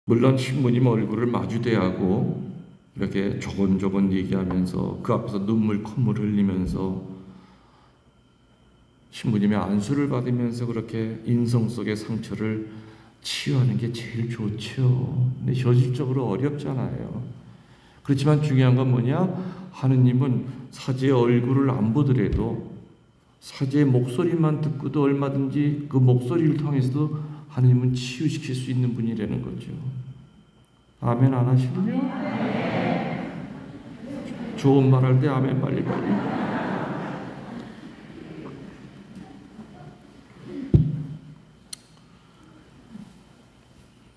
물론 신부님 얼굴을 마주대하고 이렇게 조곤조곤 얘기하면서 그 앞에서 눈물 콧물 흘리면서 신부님의 안수를 받으면서 그렇게 인성 속의 상처를 치유하는 게 제일 좋죠. 근데 현실적으로 어렵잖아요. 그렇지만 중요한 건 뭐냐? 하느님은 사제의 얼굴을 안 보더라도 사제의 목소리만 듣고도 얼마든지 그 목소리를 통해서도 하느님은 치유시킬 수 있는 분이라는 거죠. 아멘 안 하시나요? 좋은 말 할 때 아멘 빨리빨리.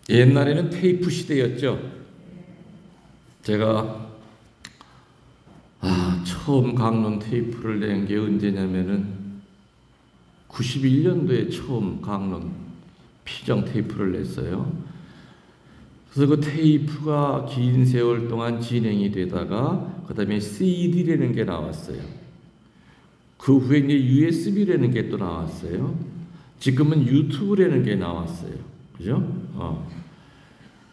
옛날에는 테이프 시대였죠. 제가 처음 강론 테이프를 낸 게 언제냐면은 91년도에 처음 강론 피정 테이프를 냈어요. 그래서 그 테이프가 긴 세월 동안 진행이 되다가 그 다음에 CD라는 게 나왔어요. 그 후에 이제 USB라는 게 또 나왔어요. 지금은 유튜브라는 게 나왔어요. 그죠?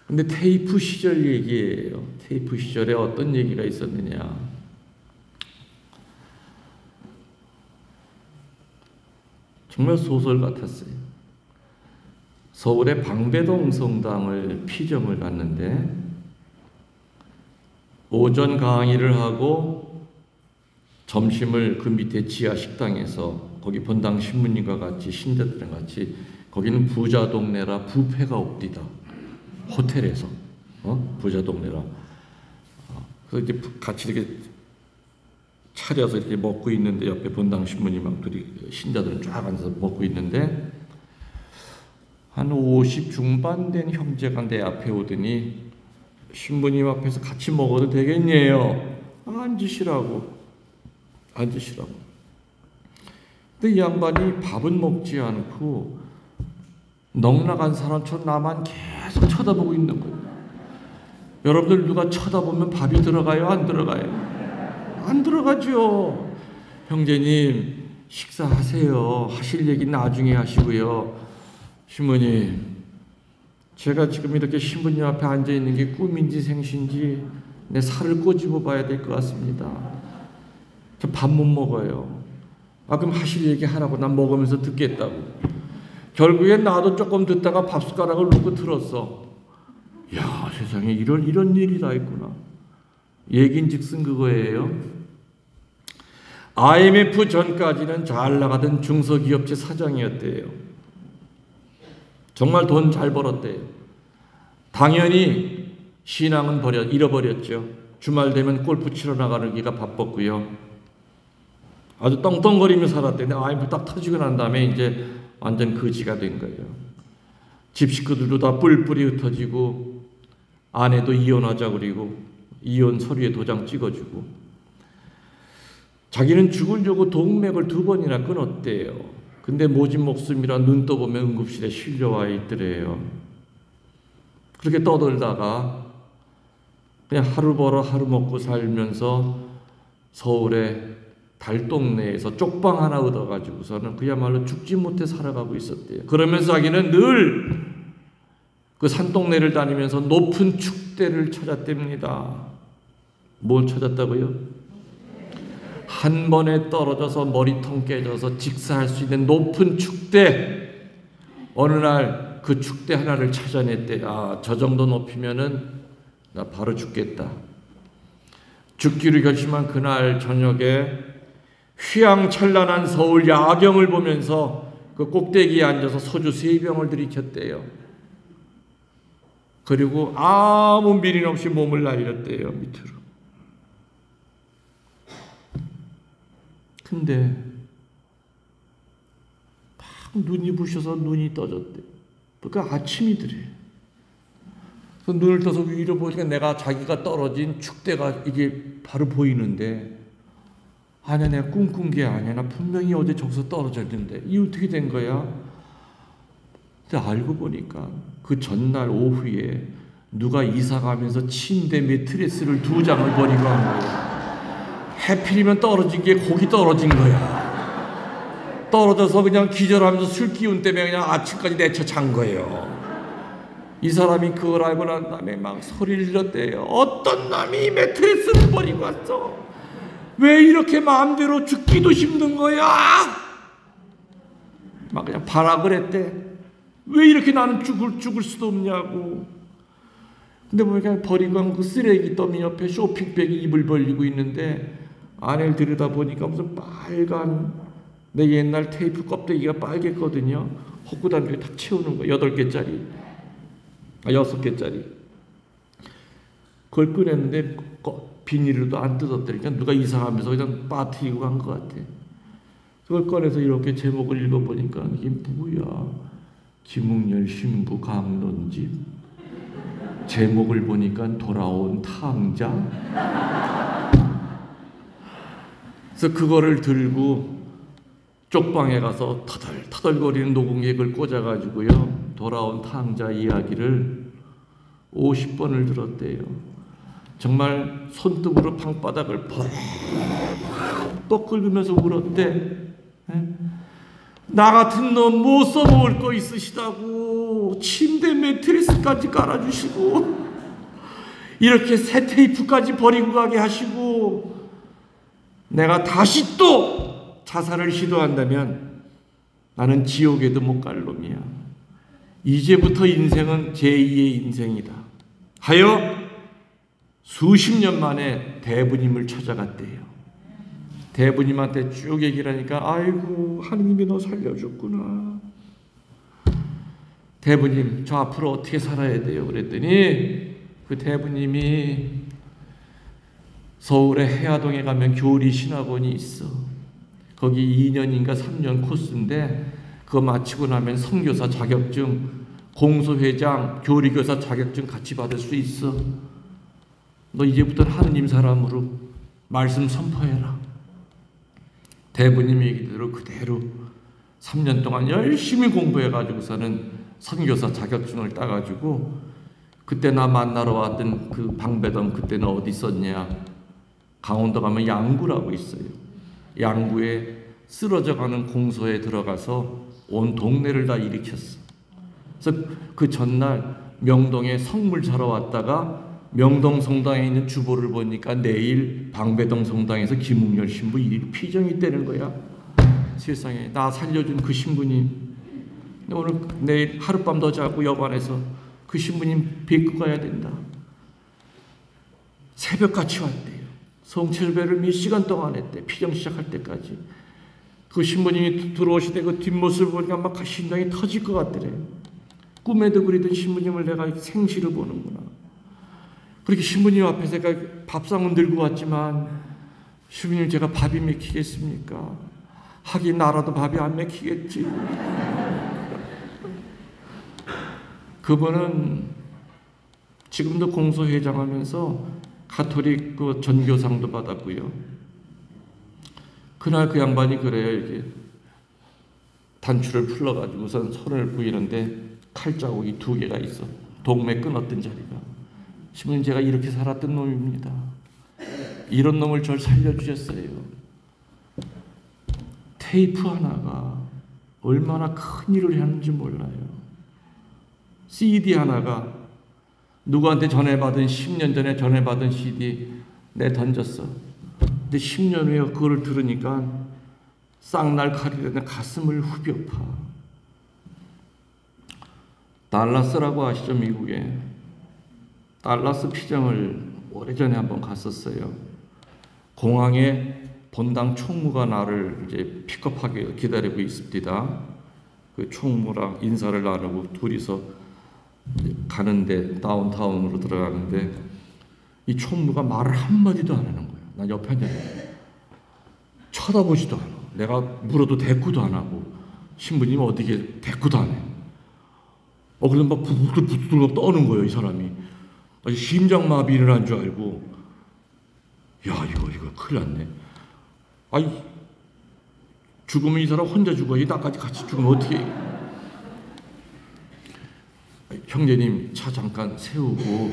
근데 테이프 시절 얘기예요. 테이프 시절에 어떤 얘기가 있었느냐. 정말 소설 같았어요. 서울의 방배동 성당을 피정을 갔는데 오전 강의를 하고 점심을 그 밑에 지하 식당에서 거기 본당 신부님과 같이 신자들이랑 같이 거기는 부자 동네라 뷔페가 없디다. 호텔에서 부자 동네라. 그래서 이제 같이 이렇게 차려서 이렇게 먹고 있는데 옆에 본당 신부님하고 둘이 신자들은 쫙 앉아서 먹고 있는데 한 50 중반 된 형제가 내 앞에 오더니 신부님 앞에서 같이 먹어도 되겠냐요? 앉으시라고. 근데 이 양반이 밥은 먹지 않고 넉나간 사람처럼 나만 계속 쳐다보고 있는 거예요. 여러분들 누가 쳐다보면 밥이 들어가요? 안 들어가요? 안 들어가죠. 형제님 식사하세요. 하실 얘기 나중에 하시고요. 신부님, 제가 지금 이렇게 신부님 앞에 앉아있는 게 꿈인지 생신지 내 살을 꼬집어 봐야 될 것 같습니다. 저 밥 못 먹어요. 그럼 하실 얘기 하라고 난 먹으면서 듣겠다고. 결국엔 나도 조금 듣다가 밥 숟가락을 놓고 들었어. 야, 세상에 이런 일이 다 있구나. 얘긴즉슨 그거예요. IMF 전까지는 잘 나가던 중소기업체 사장이었대요. 정말 돈 잘 벌었대요. 당연히 신앙은 잃어버렸죠. 주말 되면 골프 치러 나가기가 바빴고요. 아주 떵떵거리며 살았대요. 근데 IMF 딱 터지고 난 다음에 이제 완전 거지가 된 거예요. 집 식구들도 다 뿔뿔이 흩어지고 아내도 이혼하자 그리고 이혼 서류에 도장 찍어주고 자기는 죽으려고 동맥을 2번이나 끊었대요. 근데 모진 목숨이라 눈 떠보면 응급실에 실려와 있더래요. 그렇게 떠들다가 그냥 하루 벌어 하루 먹고 살면서 서울의 달동네에서 쪽방 하나 얻어가지고서는 그야말로 죽지 못해 살아가고 있었대요. 그러면서 자기는 늘 그 산동네를 다니면서 높은 축대를 찾았답니다. 뭘 찾았다고요? 한 번에 떨어져서 머리통 깨져서 직사할 수 있는 높은 축대. 어느 날 그 축대 하나를 찾아냈대. 저 정도 높이면은 나 바로 죽겠다. 죽기로 결심한 그날 저녁에 휘황찬란한 서울 야경을 보면서 그 꼭대기에 앉아서 소주 3병을 들이켰대요. 그리고 아무 미련 없이 몸을 날렸대요. 밑으로. 근데 막 눈이 부셔서 눈이 떠졌대. 그러니까 아침이더래. 그래서 눈을 떠서 위로 보니까 내가 자기가 떨어진 축대가 이게 바로 보이는데 아니야, 내가 꿈꾼 게 아니야. 나 분명히 어제 저기서 떨어졌는데 이게 어떻게 된 거야? 근데 알고 보니까 그 전날 오후에 누가 이사 가면서 침대 매트리스를 2장을 버리고 한 거예요. 해필이면 떨어진 게 거기 떨어진 거야. 떨어져서 그냥 기절하면서 술 기운 때문에 그냥 아침까지 내쳐 잔 거예요. 이 사람이 그걸 알고 난 다음에 막 소리를 질렀대요. 어떤 놈이 매트리스를 버리고 왔어? 왜 이렇게 마음대로 죽기도 힘든 거야? 막 그냥 발악을 했대. 왜 이렇게 나는 죽을 수도 없냐고. 근데 보니까 버리고 간 그 쓰레기 더미 옆에 쇼핑백이 입을 벌리고 있는데 안을 들여다보니까 무슨 빨간, 내 옛날 테이프 껍데기가 빨갰거든요. 헛구단지에 탁 채우는 거 8개짜리, 6개짜리. 그걸 꺼냈는데 비닐로도 안 뜯었다니까. 누가 이사하면서 그냥 빠뜨리고 간 것 같아. 그걸 꺼내서 이렇게 제목을 읽어보니까 이게 뭐야? 김웅열 신부 강론집. 제목을 보니까 돌아온 탕자. 그래서 그거를 들고 쪽방에 가서 터덜터덜거리는 녹음객을 꽂아가지고요, 돌아온 탕자 이야기를 50번을 들었대요. 정말 손등으로 방바닥을 뻑뻑 긁으면서 울었대. 나 같은 놈 못 써먹을 거 있으시다고 침대 매트리스까지 깔아주시고 이렇게 새 테이프까지 버리고 가게 하시고, 내가 다시 또 자살을 시도한다면 나는 지옥에도 못 갈 놈이야. 이제부터 인생은 제2의 인생이다 하여 수십 년 만에 대부님을 찾아갔대요. 대부님한테 쭉 얘기를 하니까 아이고 하느님이 너 살려줬구나. 대부님 저 앞으로 어떻게 살아야 돼요? 그랬더니 그 대부님이 서울의 해화동에 가면 교리 신학원이 있어. 거기 2년인가 3년 코스인데 그거 마치고 나면 선교사 자격증, 공소회장, 교리교사 자격증 같이 받을 수 있어. 너 이제부터는 하느님 사람으로 말씀 선포해라. 대부님 얘기대로 그대로 3년 동안 열심히 공부해가지고서는 선교사 자격증을 따가지고, 그때 나 만나러 왔던 그 방배동, 그때는 어디 있었냐, 강원도 가면 양구라고 있어요. 양구에 쓰러져가는 공소에 들어가서 온 동네를 다 일으켰어. 그래서 그 전날 명동에 성물 사러 왔다가 명동 성당에 있는 주보를 보니까 내일 방배동 성당에서 김웅열 신부 일일 피정이 있다는 거야. 세상에, 나 살려준 그 신부님 오늘 내일 하룻밤 더 자고 여관에서 그 신부님 뵙고 가야 된다. 새벽같이 왔대요. 성체배를 몇 시간 동안 했대. 피정 시작할 때까지. 그 신부님이 들어오실 때 그 뒷모습을 보니까 막 심장이 터질 것 같더래. 꿈에도 그리던 신부님을 내가 생시로 보는구나. 그렇게 신부님 앞에서 제가 밥상은 들고 왔지만, 신부님 제가 밥이 먹히겠습니까? 하긴 나라도 밥이 안 먹히겠지. 그분은 지금도 공소회장 하면서 가톨릭 그 전교상도 받았고요. 그날 그 양반이 그래요. 이렇게 단추를 풀러가지고선 손을 부이는데 칼자국이 2개가 있어. 동맥 끊었던 자리가. 신부님 제가 이렇게 살았던 놈입니다. 이런 놈을 절 살려주셨어요. 테이프 하나가 얼마나 큰 일을 하는지 몰라요. CD 하나가 누구한테 전해받은 10년 전에 전해받은 CD 내 던졌어. 근데 10년 후에 그걸 들으니까 쌍날 칼이라는 가슴을 후벼 파. 달라스라고 아시죠? 미국에 달라스 피정을 오래전에 한번 갔었어요. 공항에 본당 총무가 나를 이제 픽업하게 기다리고 있습니다. 그 총무랑 인사를 나누고 둘이서 가는데, 다운타운으로 들어가는데 이 총무가 말을 한마디도 안 하는 거야. 난 옆에 앉았는데 쳐다보지도 않아. 내가 물어도 대꾸도 안 하고, 신부님 어디게 대꾸도 안 해. 그래서 막 부들부들 떠는 거예요. 이 사람이 심장마비 일어난 줄 알고, 야 이거 큰일 났네. 아이 죽으면 이 사람 혼자 죽어야지, 나까지 같이 죽으면 어떻게 해. 형제님 차 잠깐 세우고,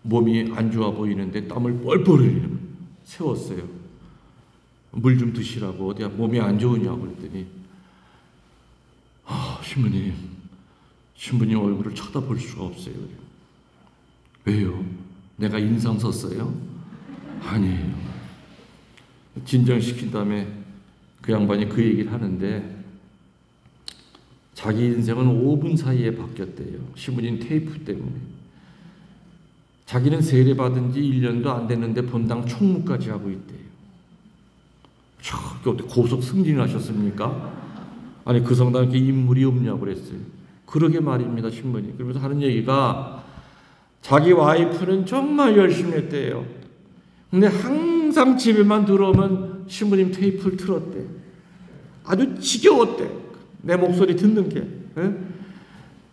몸이 안 좋아 보이는데 땀을 뻘뻘 흘리는, 세웠어요. 물 좀 드시라고. 어디야 몸이 안 좋으냐고 그랬더니, 신부님 신부님 얼굴을 쳐다볼 수가 없어요. 왜요? 내가 인상 썼어요? 아니에요. 진정시킨 다음에 그 양반이 그 얘기를 하는데 자기 인생은 5분 사이에 바뀌었대요. 신부님 테이프 때문에. 자기는 세례받은 지 1년도 안 됐는데 본당 총무까지 하고 있대요. 어떻게 고속 승진하셨습니까? 아니 그 성당에 이렇게 인물이 없냐고 그랬어요. 그러게 말입니다, 신부님. 그러면서 하는 얘기가 자기 와이프는 정말 열심히 했대요. 근데 항상 집에만 들어오면 신부님 테이프를 틀었대. 아주 지겨웠대. 내 목소리 듣는 게. 에?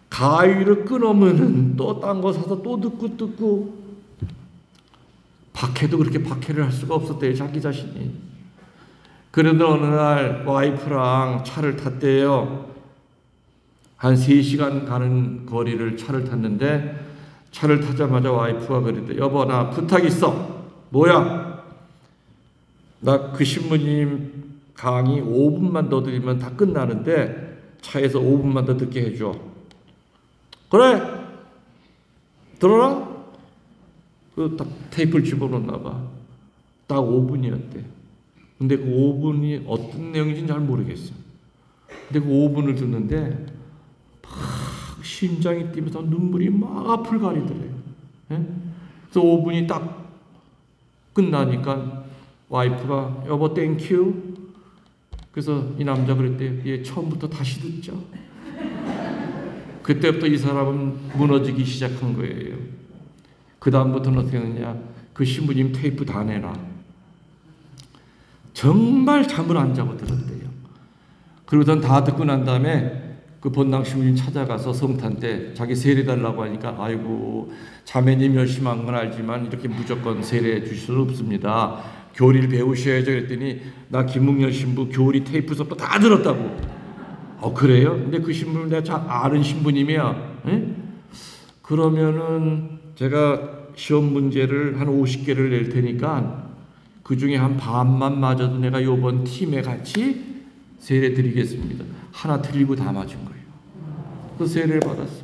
가위를 끊으면 또 딴 거 사서 또 듣고 박해도 그렇게 박해를 할 수가 없었대요, 자기 자신이. 그런데 어느 날 와이프랑 차를 탔대요. 한 3시간 가는 거리를 차를 탔는데 차를 타자마자 와이프가 그랬대. 여보, 나 부탁 있어. 뭐야? 나 그 신부님 강의 5분만 더 드리면 다 끝나는데 차에서 5분만 더 듣게 해줘. 그래, 들어라. 그 딱 테이프를 집어넣나 봐. 딱 5분이었대. 근데 그 5분이 어떤 내용인지는 잘 모르겠어. 근데 그 5분을 듣는데 막 심장이 뛰면서 눈물이 막 앞을 가리더래요. 예? 그래서 5분이 딱 끝나니까 와이프가 여보 땡큐. 그래서 이 남자 그랬대요. 얘 처음부터 다시 듣자. 그때부터 이 사람은 무너지기 시작한 거예요. 그 다음부터는 어떻게 했느냐. 그 신부님 테이프 다 내라. 정말 잠을 안 자고 들었대요. 그러고선 다 듣고 난 다음에 그 본당 신부님 찾아가서 성탄 때 자기 세례 달라고 하니까 아이고 자매님 열심히 한 건 알지만 이렇게 무조건 세례해 주실 수 없습니다. 교리를 배우셔야죠. 그랬더니 나 김묵렬 신부 교리 테이프 수업도 다 들었다고. 그래요? 근데 그 신부는 내가 잘 아는 신부님이야. 에? 그러면은 제가 시험 문제를 한 50개를 낼 테니까 그 중에 한 반만 맞아도 내가 요번 팀에 같이 세례 드리겠습니다. 하나 틀리고 다 맞은 거예요. 그 세례를 받았어.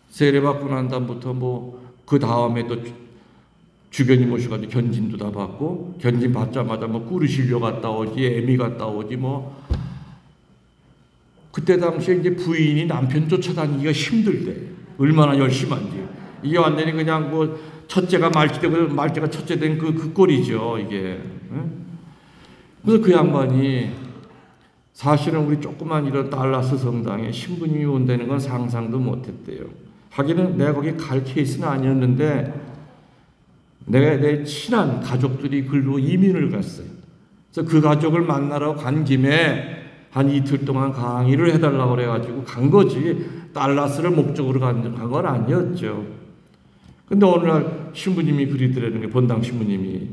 세례 받고 난 다음부터 뭐 그 다음에 또 주변이 모셔가지고 견진도 다 받고 견진 받자마자 뭐 꾸르실려 갔다 오지 애미 갔다 오지 뭐 그때 당시에 이제 부인이 남편 쫓아다니기가 힘들대. 얼마나 열심한지. 이게 완전히 그냥 뭐 첫째가 말찌되고 말찌가 첫째 된 그 꼴이죠 이게. 그래서 그 양반이 사실은 우리 조그만 이런 달라스 성당에 신부님이 온다는 건 상상도 못했대요. 하기는 내가 거기 갈 케이스는 아니었는데 내 친한 가족들이 글로 이민을 갔어요. 그래서 그 가족을 만나러 간 김에 한 이틀 동안 강의를 해달라고 그래가지고 간 거지 달라스를 목적으로 간 건 아니었죠. 근데 어느 날 신부님이 그리더라는 게 본당 신부님이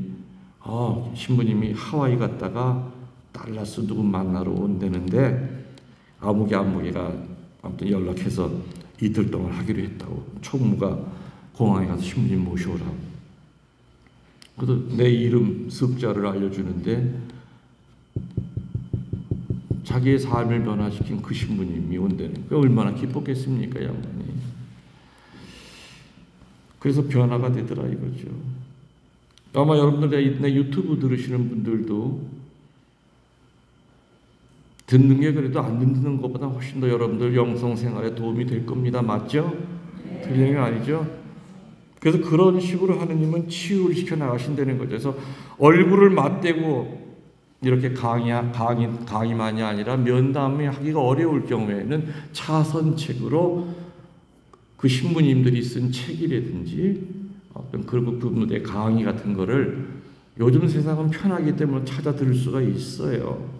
신부님이 하와이 갔다가 달라스 누구 만나러 온다는데 아무개가 아무튼 연락해서 이틀 동안 하기로 했다고. 총무가 공항에 가서 신부님 모셔오라고. 그래서 내 이름 습자를 알려주는데 자기의 삶을 변화시킨 그 신부님이 온다는 게 얼마나 기뻤겠습니까, 양반이. 그래서 변화가 되더라 이거죠. 아마 여러분들 내 유튜브 들으시는 분들도 듣는 게 그래도 안 듣는 것보다 훨씬 더 여러분들 영성 생활에 도움이 될 겁니다. 맞죠? 틀린 게 아니죠? 그래서 그런 식으로 하느님은 치유를 시켜 나가신다는 거죠. 그래서 얼굴을 맞대고 이렇게 강의만이 아니라 면담이 하기가 어려울 경우에는 차선책으로 그 신부님들이 쓴 책이라든지 어떤 그분들의 강의 같은 거를 요즘 세상은 편하기 때문에 찾아 들을 수가 있어요.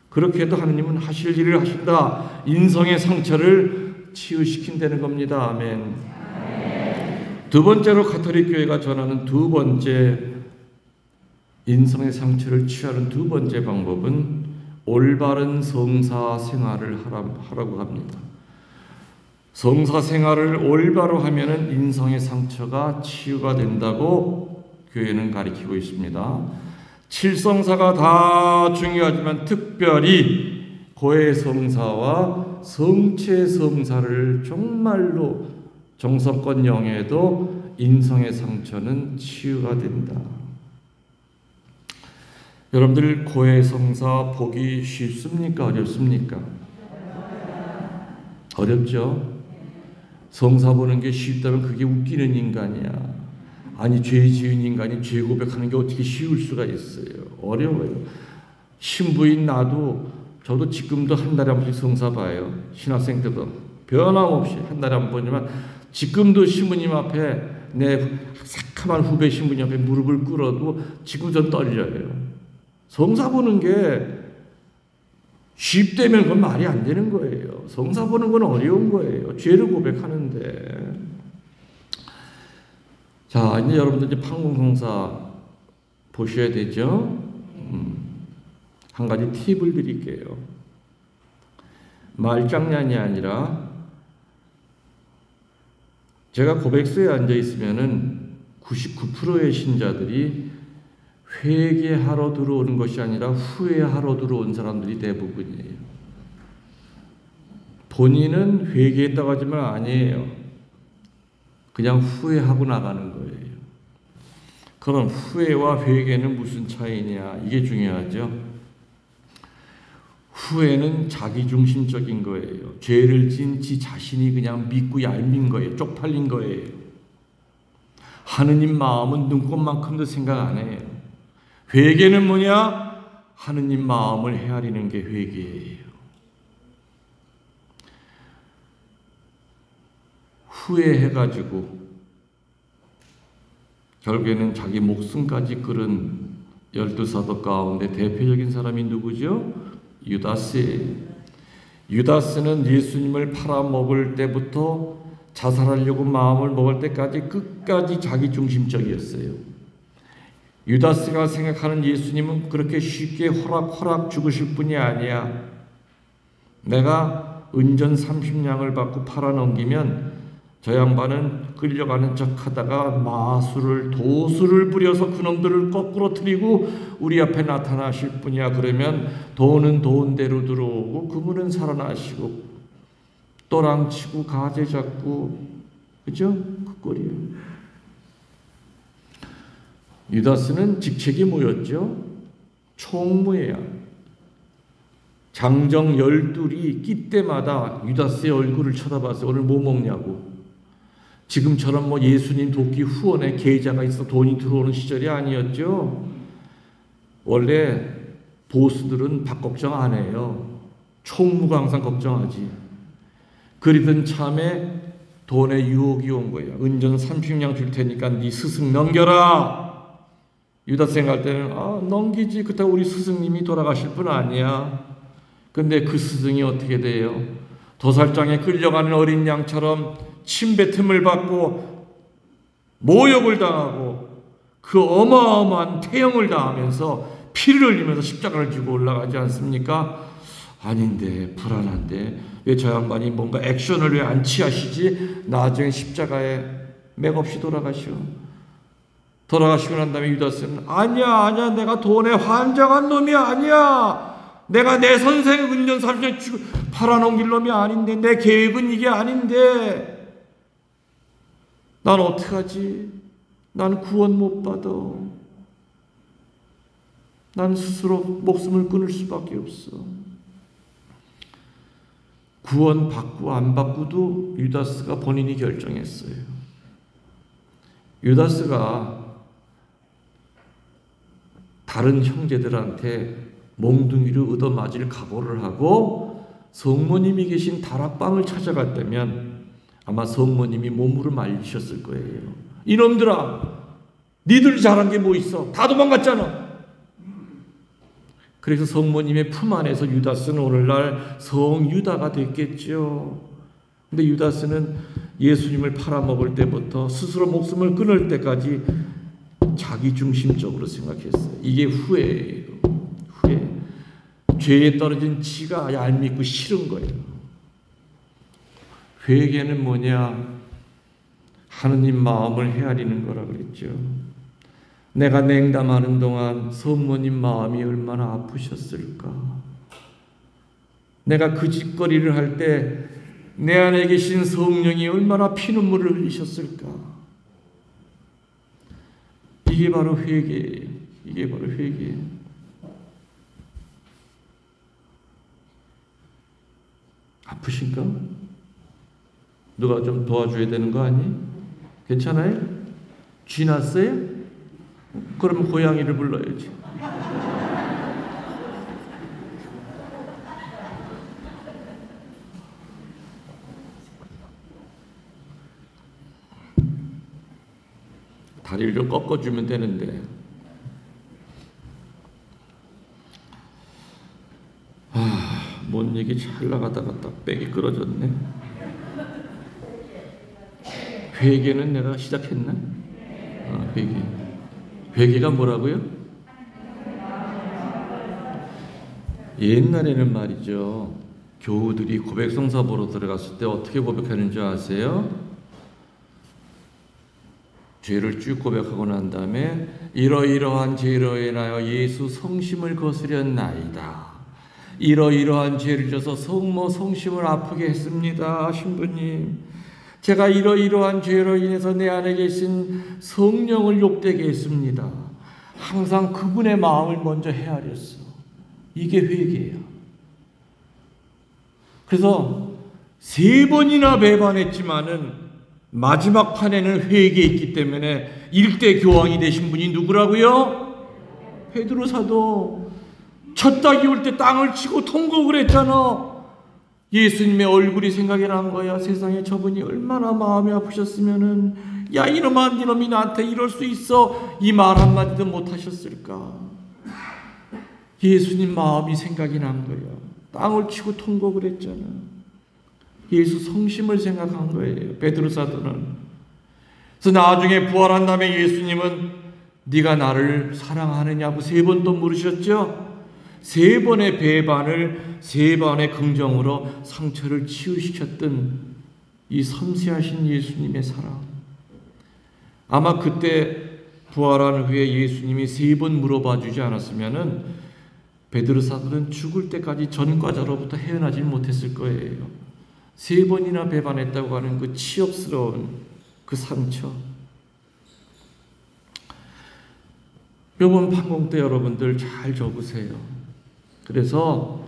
그렇게 해도 하느님은 하실 일을 하신다. 인성의 상처를 치유시킨다는 겁니다. 아멘. 두 번째로 가톨릭 교회가 전하는 두 번째 인성의 상처를 치유하는 두 번째 방법은 올바른 성사 생활을 하라고 합니다. 성사 생활을 올바로 하면은 인성의 상처가 치유가 된다고 교회는 가르치고 있습니다. 칠성사가 다 중요하지만 특별히 고해성사와 성체 성사를 정말로 정성껏 영해도 인성의 상처는 치유가 된다. 여러분들 고해성사 보기 쉽습니까? 어렵습니까? 어렵죠? 성사 보는 게 쉽다면 그게 웃기는 인간이야. 아니, 죄 지은 인간이 죄 고백하는 게 어떻게 쉬울 수가 있어요? 어려워요. 신부인 저도 지금도 한 달에 한 번씩 성사 봐요. 신학생 때도 변함없이 한 달에 한 번이지만 지금도 신부님 앞에 내 새카만 후배 신부님 앞에 무릎을 꿇어도 지금 전 떨려요. 성사 보는 게 쉽다면 그건 말이 안 되는 거예요. 성사 보는 건 어려운 거예요. 죄를 고백하는데. 자, 이제 여러분들 이제 판공성사 보셔야 되죠. 한 가지 팁을 드릴게요. 말장난이 아니라 제가 고백소에 앉아 있으면은 99%의 신자들이 회개하러 들어오는 것이 아니라 후회하러 들어온 사람들이 대부분이에요. 본인은 회개했다고 하지만 아니에요. 그냥 후회하고 나가는 거예요. 그럼 후회와 회개는 무슨 차이냐? 이게 중요하죠. 후회는 자기중심적인 거예요. 죄를 지은 지 자신이 그냥 믿고 얄민 거예요. 쪽팔린 거예요. 하느님 마음은 눈꽃만큼도 생각 안 해요. 회개는 뭐냐? 하느님 마음을 헤아리는 게 회개예요. 후회해가지고 결국에는 자기 목숨까지 끌은 12사도 가운데 대표적인 사람이 누구죠? 유다스예요. 유다스는 예수님을 팔아먹을 때부터 자살하려고 마음을 먹을 때까지 끝까지 자기중심적이었어요. 유다스가 생각하는 예수님은 그렇게 쉽게 호락호락 죽으실 분이 아니야. 내가 은전 30냥을 받고 팔아넘기면 저 양반은 끌려가는 척 하다가 마술을 도수를 부려서 그놈들을 거꾸로 트리고 우리 앞에 나타나실 분이야. 그러면 돈은 돈대로 들어오고 그분은 살아나시고 또랑치고 가재 잡고, 그죠? 그 꼴이에요. 유다스는 직책이 뭐였죠? 총무예요. 장정 12이 끼 때마다 유다스의 얼굴을 쳐다봐서 오늘 뭐 먹냐고. 지금처럼 뭐 예수님 돕기 후원에 계좌가 있어 돈이 들어오는 시절이 아니었죠. 원래 보스들은 밥 걱정 안 해요. 총무가 항상 걱정하지. 그러던 참에 돈의 유혹이 온 거예요. 은전 30냥 줄 테니까 네 스승 넘겨라. 유다스 생각할 때는 넘기지. 그렇다고 우리 스승님이 돌아가실 분 아니야. 근데 그 스승이 어떻게 돼요? 도살장에 끌려가는 어린 양처럼 침뱉음을 받고 모욕을 당하고 그 어마어마한 태형을 당하면서 피를 흘리면서 십자가를 지고 올라가지 않습니까? 아닌데, 불안한데 왜 저 양반이 뭔가 액션을 왜 안 취하시지? 나중에 십자가에 맥없이 돌아가시오. 돌아가시고 난 다음에 유다스는 아니야 내가 돈에 환장한 놈이 아니야. 내가 내 선생 은전 30년 주고 팔아넘길 놈이 아닌데, 내 계획은 이게 아닌데 난 어떡하지? 난 구원 못 받아. 난 스스로 목숨을 끊을 수밖에 없어. 구원 받고 안 받고도 유다스가 본인이 결정했어요. 유다스가 다른 형제들한테 몽둥이로 얻어맞을 각오를 하고 성모님이 계신 다락방을 찾아갔다면 아마 성모님이 몸으로 말리셨을 거예요. 이놈들아, 니들 잘한 게 뭐 있어? 다 도망갔잖아. 그래서 성모님의 품 안에서 유다스는 오늘날 성유다가 됐겠죠. 근데 유다스는 예수님을 팔아먹을 때부터 스스로 목숨을 끊을 때까지 자기중심적으로 생각했어요. 이게 후회예요. 후회. 죄에 떨어진 지가 얄밉고 싫은 거예요. 회개는 뭐냐? 하느님 마음을 헤아리는 거라 그랬죠. 내가 냉담하는 동안 성모님 마음이 얼마나 아프셨을까? 내가 그 짓거리를 할 때 내 안에 계신 성령이 얼마나 피눈물을 흘리셨을까. 이게 바로 회개예요. 이게 바로 회개예요. 아프신가? 누가 좀 도와줘야 되는 거 아니? 괜찮아요? 쥐 났어요? 그럼 고양이를 불러야지. 다리를 좀 꺾어주면 되는데. 뭔 얘기 잘 나가다가 딱 빽이 끌어졌네. 회개는 내가 시작했나? 회개. 회개가 뭐라고요? 옛날에는 말이죠, 교우들이 고백성사 보러 들어갔을 때 어떻게 고백하는 줄 아세요? 죄를 쭉 고백하고 난 다음에 이러이러한 죄로 인하여 예수 성심을 거스렸나이다. 이러이러한 죄를 져서 성심을 아프게 했습니다. 신부님, 제가 이러이러한 죄로 인해서 내 안에 계신 성령을 욕되게 했습니다. 항상 그분의 마음을 먼저 헤아렸어. 이게 회개예요. 그래서 3번이나 배반했지만은 마지막 판에는 회개했기 때문에 일대 교황이 되신 분이 누구라고요? 베드로 사도. 첫 닭이 올 때 땅을 치고 통곡을 했잖아. 예수님의 얼굴이 생각이 난 거야. 세상에 저분이 얼마나 마음이 아프셨으면은, 야 이놈아 니놈이 나한테 이럴 수 있어, 이 말 한마디도 못하셨을까. 예수님 마음이 생각이 난 거야. 땅을 치고 통곡을 했잖아. 예수 성심을 생각한 거예요, 베드로 사도는. 그래서 나중에 부활한 다음에 예수님은 네가 나를 사랑하느냐고 3번 또 물으셨죠. 3번의 배반을 3번의 긍정으로 상처를 치유시켰던 이 섬세하신 예수님의 사랑. 아마 그때 부활한 후에 예수님이 3번 물어봐 주지 않았으면은 베드로 사도는 죽을 때까지 전과자로부터 헤어나지 못했을 거예요. 3번이나 배반했다고 하는 그 치욕스러운 그 상처. 묘본 판공 때 여러분들 잘 적으세요. 그래서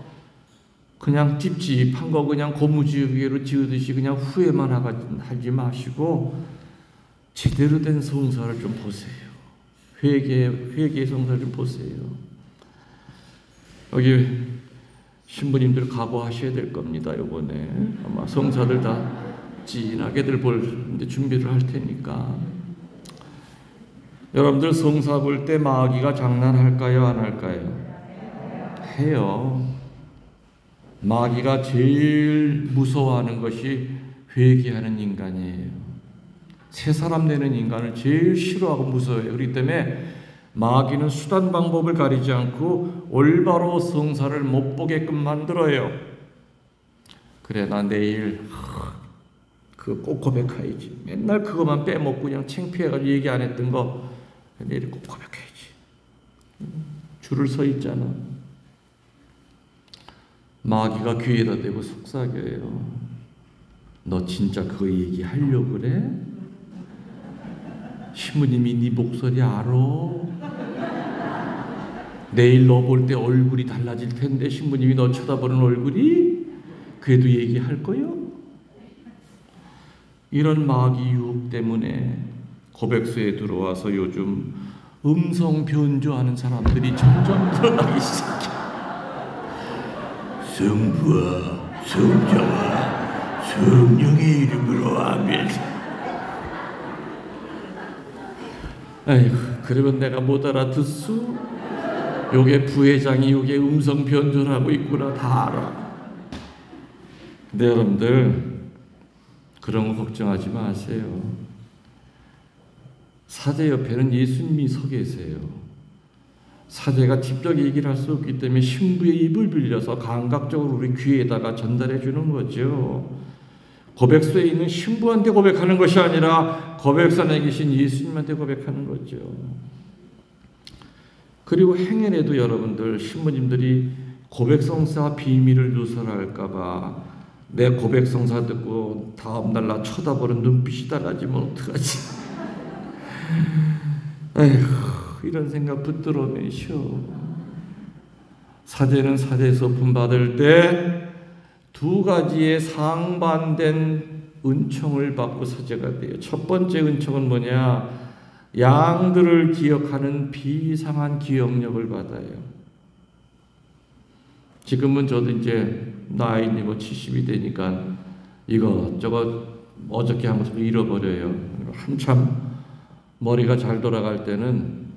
그냥 찝찝한 거 그냥 고무지우개로 지우듯이 그냥 후회만 하지 마시고 제대로 된 성사를 좀 보세요. 회개의 성사를 좀 보세요. 여기 신부님들 각오하셔야 될 겁니다. 이번에 아마 성사들 다 진하게들 볼 준비를 할 테니까. 여러분들 성사 볼 때 마귀가 장난할까요? 안 할까요? 해요. 마귀가 제일 무서워하는 것이 회개하는 인간이에요. 새 사람 되는 인간을 제일 싫어하고 무서워해요. 그렇기 때문에 마귀는 수단 방법을 가리지 않고 올바로 성사를 못 보게끔 만들어요. 그래, 나 내일 그거 꼭 고백해야지. 맨날 그것만 빼먹고 그냥 창피해가지고 얘기 안 했던 거 내일 꼭 고백해야지. 줄을 서 있잖아. 마귀가 귀에다 대고 속삭여요. 너 진짜 그거 얘기하려고 그래? 신부님이 네 목소리 알아? 내일 너 볼 때 얼굴이 달라질 텐데 신부님이 너 쳐다보는 얼굴이? 그래도 얘기할 거요? 이런 마귀 유혹 때문에 고백소에 들어와서 요즘 음성 변조하는 사람들이 점점 늘어나기 시작해. 성부와 성자와 성령의 이름으로 아멘. 아이고, 그러면 내가 못 알아듣수? 요게 부회장이 요게 음성 변조를 하고 있구나, 다 알아. 근데 여러분들 그런 거 걱정하지 마세요. 사제 옆에는 예수님이 서 계세요. 사제가 직접 얘기를 할 수 없기 때문에 신부의 입을 빌려서 감각적으로 우리 귀에다가 전달해 주는 거죠. 고백소에 있는 신부한테 고백하는 것이 아니라 고백산에 계신 예수님한테 고백하는 거죠. 그리고 행연에도 여러분들 신부님들이 고백성사 비밀을 누설할까봐 내 고백성사 듣고 다음날 나 쳐다보는 눈빛이 달라지면 어떡하지? 에휴, 이런 생각 붙들어내셔. 사제는 사제에서 분받을 때 두 가지의 상반된 은총을 받고 사제가 돼요. 첫 번째 은총은 뭐냐? 양들을 기억하는 비상한 기억력을 받아요. 지금은 저도 이제 나이 뭐 70이 되니까 이것저것 어저께 한 것을 잃어버려요. 한참 머리가 잘 돌아갈 때는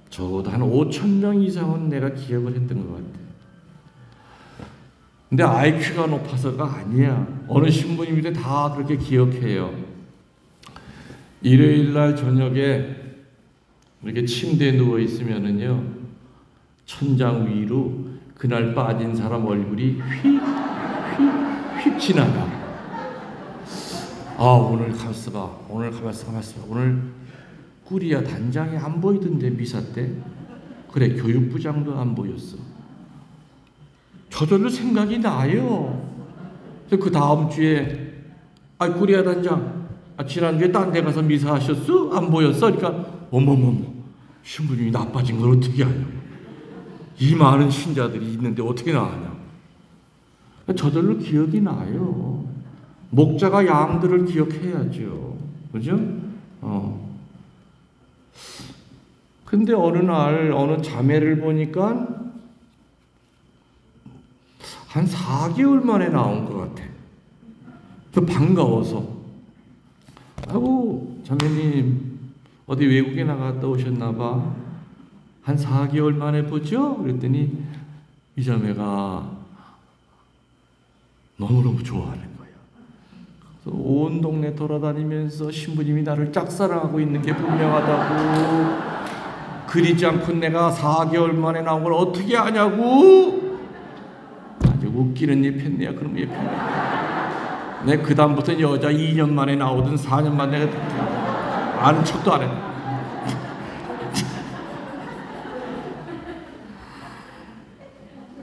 적어도 한 5,000명 이상은 내가 기억을 했던 것 같아요. 근데 IQ가 높아서가 아니야. 어느 신부님들이 다 그렇게 기억해요. 일요일날 저녁에 이렇게 침대에 누워 있으면은요, 천장 위로 그날 빠진 사람 얼굴이 휙 지나가. 아, 오늘 가만있어봐. 오늘 꾸리야 단장이 안 보이던데, 미사 때. 그래, 교육부장도 안 보였어. 저절로 생각이 나요. 그 다음 주에, 꾸리야 단장, 지난주에 딴 데 가서 미사하셨어? 안 보였어? 그러니까, 어머머머, 신부님이 나빠진 걸 어떻게 아냐? 이 많은 신자들이 있는데 어떻게 나하냐? 저절로 기억이 나요. 목자가 양들을 기억해야죠. 그죠? 근데 어느 날, 어느 자매를 보니까 한 4개월 만에 나온 것 같아. 저 반가워서. 아이고, 자매님, 어디 외국에 나갔다 오셨나봐. 한 4개월 만에 보죠? 그랬더니 이 자매가 너무너무 좋아하는 거예요. 그래서 온 동네 돌아다니면서 신부님이 나를 짝사랑하고 있는 게 분명하다고, 그리지 않고 내가 4개월 만에 나온 걸 어떻게 아냐고. 아주 웃기는 일 폈네요. 그럼 일 폈네. 내 그 다음부터는 여자 2년 만에 나오든 4년 만에 내가 아는 척도 안 해.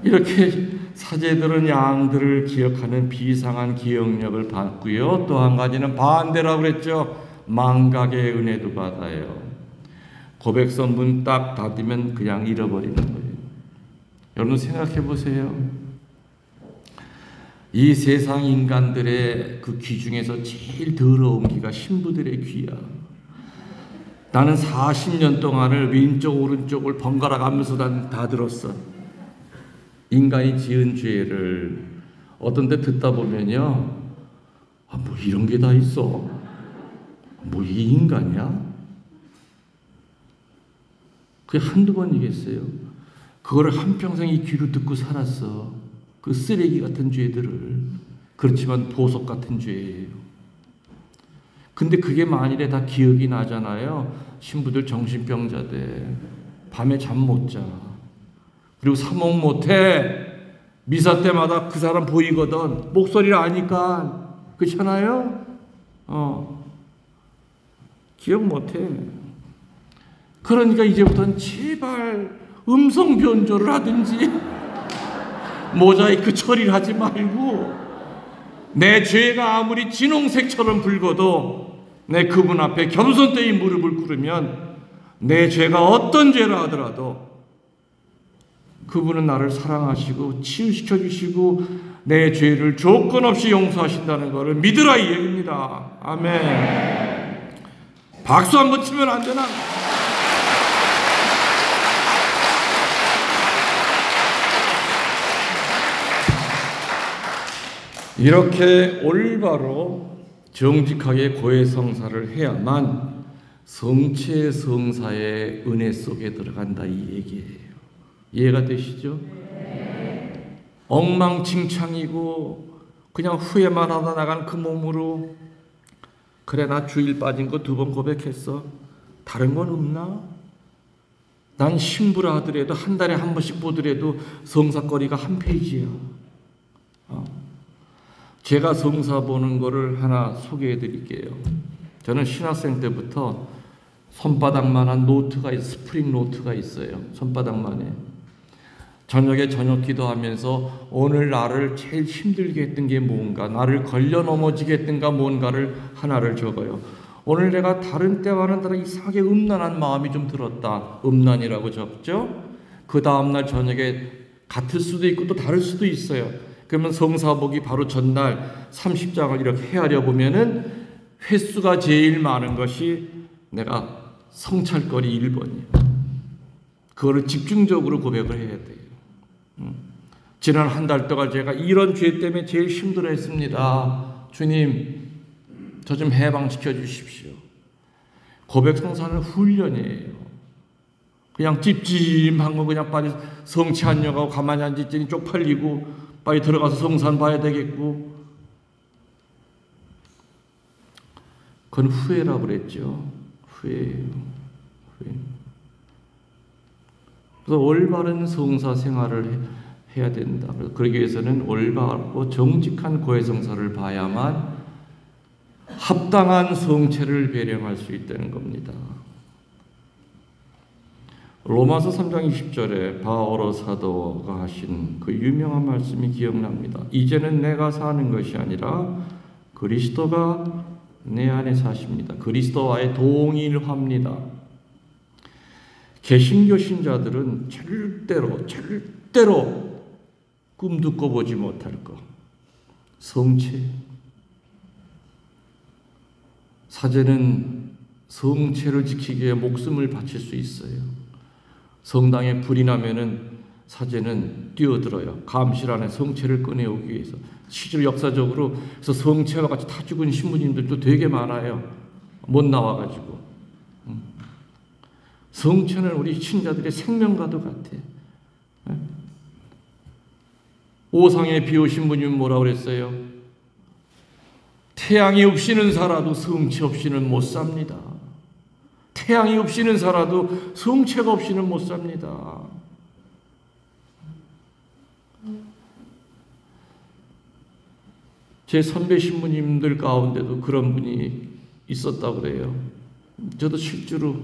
이렇게 사제들은 양들을 기억하는 비상한 기억력을 받고요. 또 한 가지는 반대라고 그랬죠. 망각의 은혜도 받아요. 고백선 문 딱 닫으면 그냥 잃어버리는 거예요. 여러분 생각해 보세요. 이 세상 인간들의 그 귀 중에서 제일 더러운 귀가 신부들의 귀야. 나는 40년 동안을 왼쪽 오른쪽을 번갈아 가면서 다 들었어. 인간이 지은 죄를 어떤 데 듣다 보면요, 뭐 이런 게 다 있어? 뭐 이 인간이야? 그게 한두 번이겠어요? 그거를 한평생 이 귀로 듣고 살았어. 그 쓰레기 같은 죄들을. 그렇지만 보석 같은 죄예요. 근데 그게 만일에 다 기억이 나잖아요. 신부들 정신병자들 밤에 잠 못 자. 그리고 사목 못해. 미사 때마다 그 사람 보이거든. 목소리를 아니까. 그렇잖아요? 기억 못해. 그러니까 이제부터는 제발 음성 변조를 하든지 모자이크 처리를 하지 말고, 내 죄가 아무리 진홍색처럼 붉어도 내 그분 앞에 겸손되이 무릎을 꿇으면 내 죄가 어떤 죄라 하더라도 그분은 나를 사랑하시고 치유시켜 주시고 내 죄를 조건 없이 용서하신다는 것을 믿으라, 이 얘기입니다. 아멘. 박수 한번 치면 안 되나? 이렇게 올바로 정직하게 고해성사를 해야만 성체 성사의 은혜 속에 들어간다, 이 얘기예요. 이해가 되시죠? 네. 엉망진창이고 그냥 후회만 하다 나간 그 몸으로, 그래 나 주일 빠진 거 2번 고백했어. 다른 건 없나? 난 신부라 하더라도 한 달에 한 번씩 보더라도 성사거리가 한 페이지야. 제가 성사 보는 거를 하나 소개해 드릴게요. 저는 신학생 때부터 손바닥만한 노트가 스프링 노트가 있어요. 손바닥만해. 저녁에 저녁 기도하면서 오늘 나를 제일 힘들게 했던 게 뭔가, 나를 걸려 넘어지게 했던 가 뭔가를 하나를 적어요. 오늘 내가 다른 때와는 다르게 이상하게 음란한 마음이 좀 들었다. 음란이라고 적죠. 그 다음날 저녁에 같을 수도 있고 또 다를 수도 있어요. 그러면 성사복이 바로 전날 30장을 이렇게 헤아려 보면은 횟수가 제일 많은 것이 내가 성찰거리 1번이에요. 그거를 집중적으로 고백을 해야 돼요. 지난 한 달 동안 제가 이런 죄 때문에 제일 힘들어했습니다. 주님, 저 좀 해방시켜 주십시오. 고백 성사는 훈련이에요. 그냥 찝찝한 거 그냥 빨리 성취하려고 가만히 앉았더니 쪽팔리고 빨리 들어가서 성산 봐야 되겠고, 그건 후회라고 그랬죠. 후회예요. 후회. 그래서 올바른 성사 생활을 해야 된다. 그러기 위해서는 올바르고 정직한 고해성사를 봐야만 합당한 성체를 배령할 수 있다는 겁니다. 로마서 3장 20절에 바오로 사도가 하신 그 유명한 말씀이 기억납니다. 이제는 내가 사는 것이 아니라 그리스도가 내 안에 사십니다. 그리스도와의 동일합니다. 개신교 신자들은 절대로 꿈도 꿔보지 못할 것. 성체. 사제는 성체를 지키기 위해 목숨을 바칠 수 있어요. 성당에 불이 나면은 사제는 뛰어들어요. 감실 안에 성체를 꺼내오기 위해서. 실제로 역사적으로 그래서 성체와 같이 타 죽은 신부님들도 되게 많아요. 못 나와가지고. 성체는 우리 신자들의 생명과도 같아. 오상의 비오 신부님은 뭐라고 그랬어요? 태양이 없이는 살아도 성체 없이는 못 삽니다. 태양이 없이는 살아도 성체가 없이는 못 삽니다. 제 선배 신부님들 가운데도 그런 분이 있었다고 그래요. 저도 실제로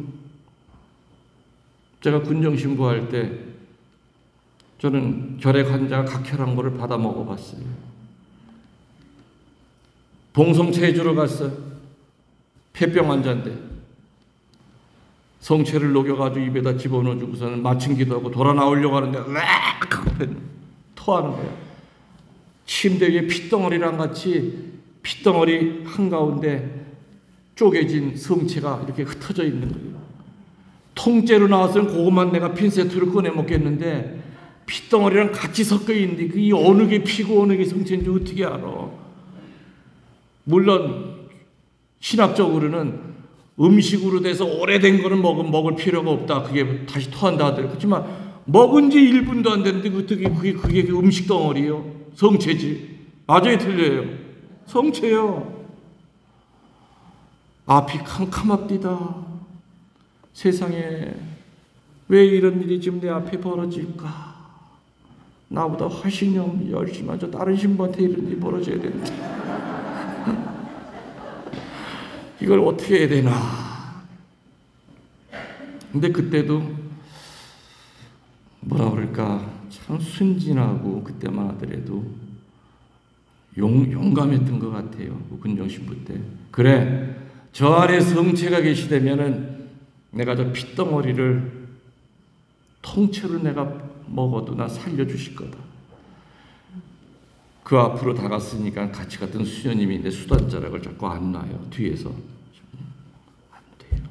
제가 군정 신부할 때 저는 결핵 환자가 각혈한 거를 받아 먹어봤어요. 봉성체 해주러 갔어요. 폐병 환자인데 성체를 녹여가지고 입에다 집어넣어주고서는 마침 기도하고 돌아 나오려고 하는데 토하는 거야. 침대 위에 핏덩어리랑 같이 핏덩어리 한가운데 쪼개진 성체가 이렇게 흩어져 있는 거예요. 통째로 나왔으면 그것만 내가 핀세트를 꺼내 먹겠는데 핏덩어리랑 같이 섞여 있는데 그게 어느 게 피고 어느 게 성체인지 어떻게 알아? 물론 신학적으로는 음식으로 돼서 오래된 거는 먹을 필요가 없다. 그게 다시 토한다 하더라고요. 그렇지만 먹은 지 1분도 안 됐는데 그게 음식 덩어리요. 성체지. 맞아요, 틀려요? 성체요. 앞이 캄캄합디다. 세상에 왜 이런 일이 지금 내 앞에 벌어질까? 나보다 훨씬 열심히 하죠. 다른 신부한테 이런 일이 벌어져야 되는데 이걸 어떻게 해야 되나? 근데 그때도 뭐라 그럴까? 참 순진하고 그때만 하더라도 용감했던 것 같아요. 군정신부 때. 그래, 저 안에 성체가 계시다면은 내가 저 핏덩어리를 통째로 내가 먹어도 나 살려주실 거다. 그 앞으로 다갔으니까 같이 갔던 수녀님이 내 수단자락을 자꾸 안 놔요. 뒤에서. 안 돼요.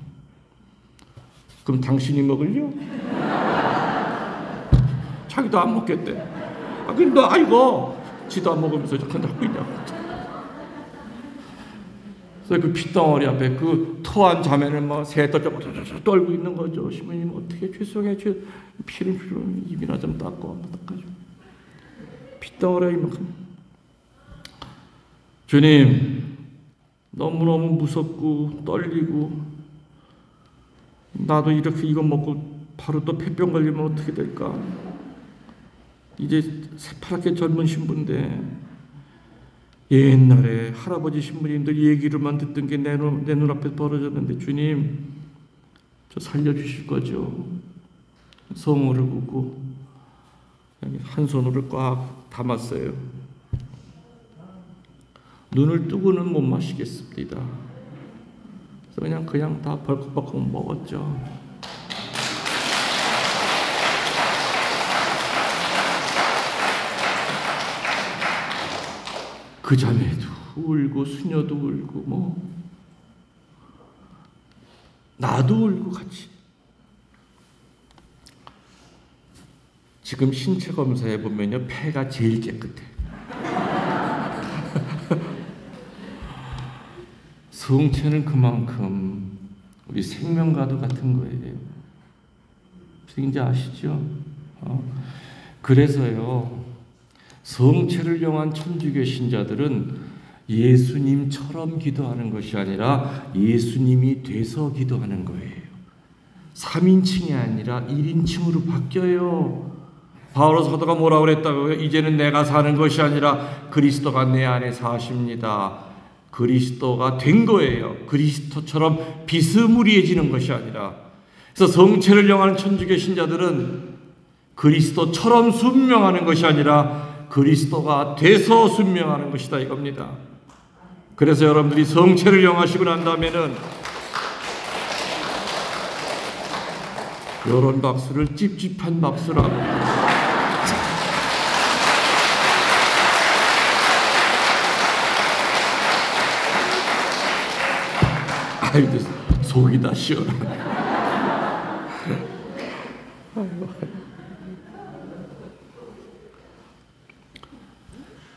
그럼 당신이 먹을요? 자기도 안 먹겠대. 아, 근데 너 아이고 지도 안 먹으면서 자꾸 낳고 있냐고. 그래서 그 핏덩어리 앞에 그 토한 자매를 막 새떨 떨고 있는 거죠. 신부님 어떻게 죄송해요. 피를 입이나 좀 닦고 닦아줘. 핏덩어리 이만큼. 주님, 너무너무 무섭고 떨리고 나도 이렇게 이거 먹고 바로 또 폐병 걸리면 어떻게 될까? 이제 새파랗게 젊은 신부인데 옛날에 할아버지 신부님들 얘기로만 듣던 게 내 눈앞에 벌어졌는데 주님, 저 살려주실 거죠? 성호를 굽고 한 손으로 꽉 담았어요. 눈을 뜨고는 못 마시겠습니다. 그래서 그냥 다 벌컥벌컥 먹었죠. 그 자매도 울고 수녀도 울고 나도 울고 같이. 지금 신체 검사해 보면요, 폐가 제일 깨끗해. 성체는 그만큼 우리 생명과도 같은 거예요. 이제 아시죠? 그래서요, 성체를 영한 천주교 신자들은 예수님처럼 기도하는 것이 아니라 예수님이 돼서 기도하는 거예요. 3인칭이 아니라 1인칭으로 바뀌어요. 바오로 사도가 뭐라고 그랬다고요? 이제는 내가 사는 것이 아니라 그리스도가 내 안에 사십니다. 그리스도가 된 거예요. 그리스도처럼 비스무리해지는 것이 아니라. 그래서 성체를 영하는 천주교 신자들은 그리스도처럼 순명하는 것이 아니라 그리스도가 돼서 순명하는 것이다 이겁니다. 그래서 여러분들이 성체를 영하시고 난 다음에는 이런 박수를 찝찝한 박수라고. 아이고 속이 다 시원하네.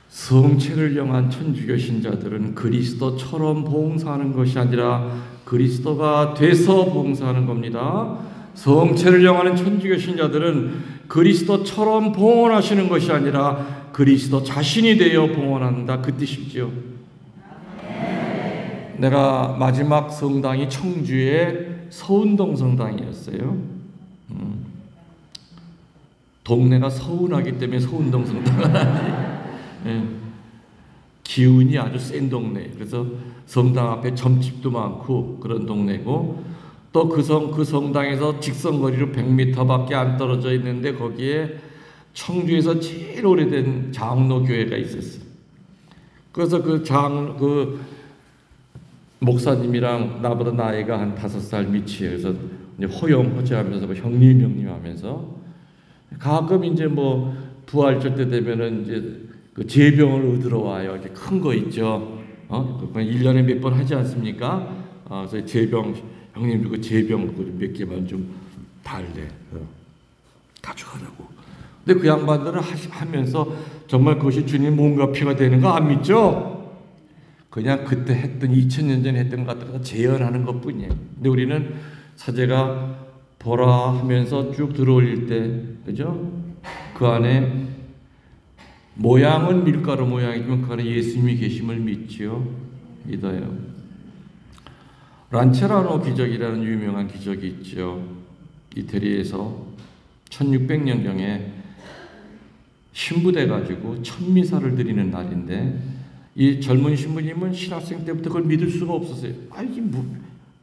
성체를 영한 천주교 신자들은 그리스도처럼 봉사하는 것이 아니라 그리스도가 돼서 봉사하는 겁니다. 성체를 영하는 천주교 신자들은 그리스도처럼 봉헌하시는 것이 아니라 그리스도 자신이 되어 봉헌한다 그 뜻이죠. 내가 마지막 성당이 청주의 서운동 성당이었어요. 동네가 서운하기 때문에 서운동 성당은 아니에요. 기운이 아주 센 동네. 그래서 성당 앞에 점집도 많고 그런 동네고, 또 그 성당에서 직선거리로 100m밖에 안 떨어져 있는데 거기에 청주에서 제일 오래된 장로교회가 있었어요. 그래서 그 목사님이랑 나보다 나이가 한 5살 밑이에요. 그래서 호영호재하면서 형님 하면서 가끔 이제 부활절 때 되면은 이제 그 제병을 얻으러 와요. 이렇게 큰 거 있죠. 1년에 몇 번 하지 않습니까? 그래서 제병, 형님 그 제병 몇 개만 좀 달래. 가져가라고. 근데 그 양반들은 하면서 정말 그것이 주님 몸과 피가 되는 거 안 믿죠? 그냥 그때 했던 2000년 전에 했던 것 갖다가 재현하는 것 뿐이에요. 근데 우리는 사제가 보라 하면서 쭉 들어올릴 때, 그죠? 그 안에 모양은 밀가루 모양이지만 그 안에 예수님이 계심을 믿어요. 란체라노 기적이라는 유명한 기적이 있죠. 이태리에서 1600년경에 신부돼 가지고 천미사를 드리는 날인데, 이 젊은 신부님은 신학생 때부터 그걸 믿을 수가 없었어요.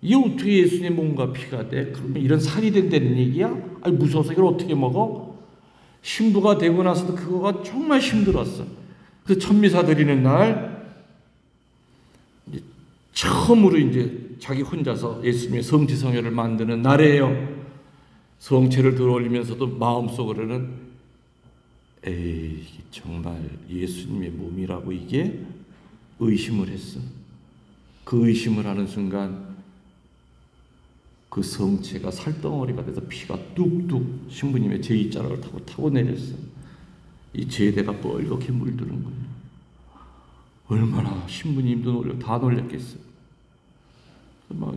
이게 어떻게 예수님 몸과 피가 돼? 그러면 이런 살이 된다는 얘기야? 무서워서 이걸 어떻게 먹어? 신부가 되고 나서도 그거가 정말 힘들었어. 그래서 천미사 드리는 날 처음으로 이제 자기 혼자서 예수님의 성지성혈을 만드는 날이에요. 성체를 들어올리면서도 마음속으로는 에이 정말 예수님의 몸이라고 이게? 의심을 했어. 그 의심을 하는 순간 그 성체가 살덩어리가 돼서 피가 뚝뚝 신부님의 제2자락을 타고 내렸어. 이 제대가 뻘겋게 물드는 거예요. 얼마나 신부님도 다 놀랬겠어. 막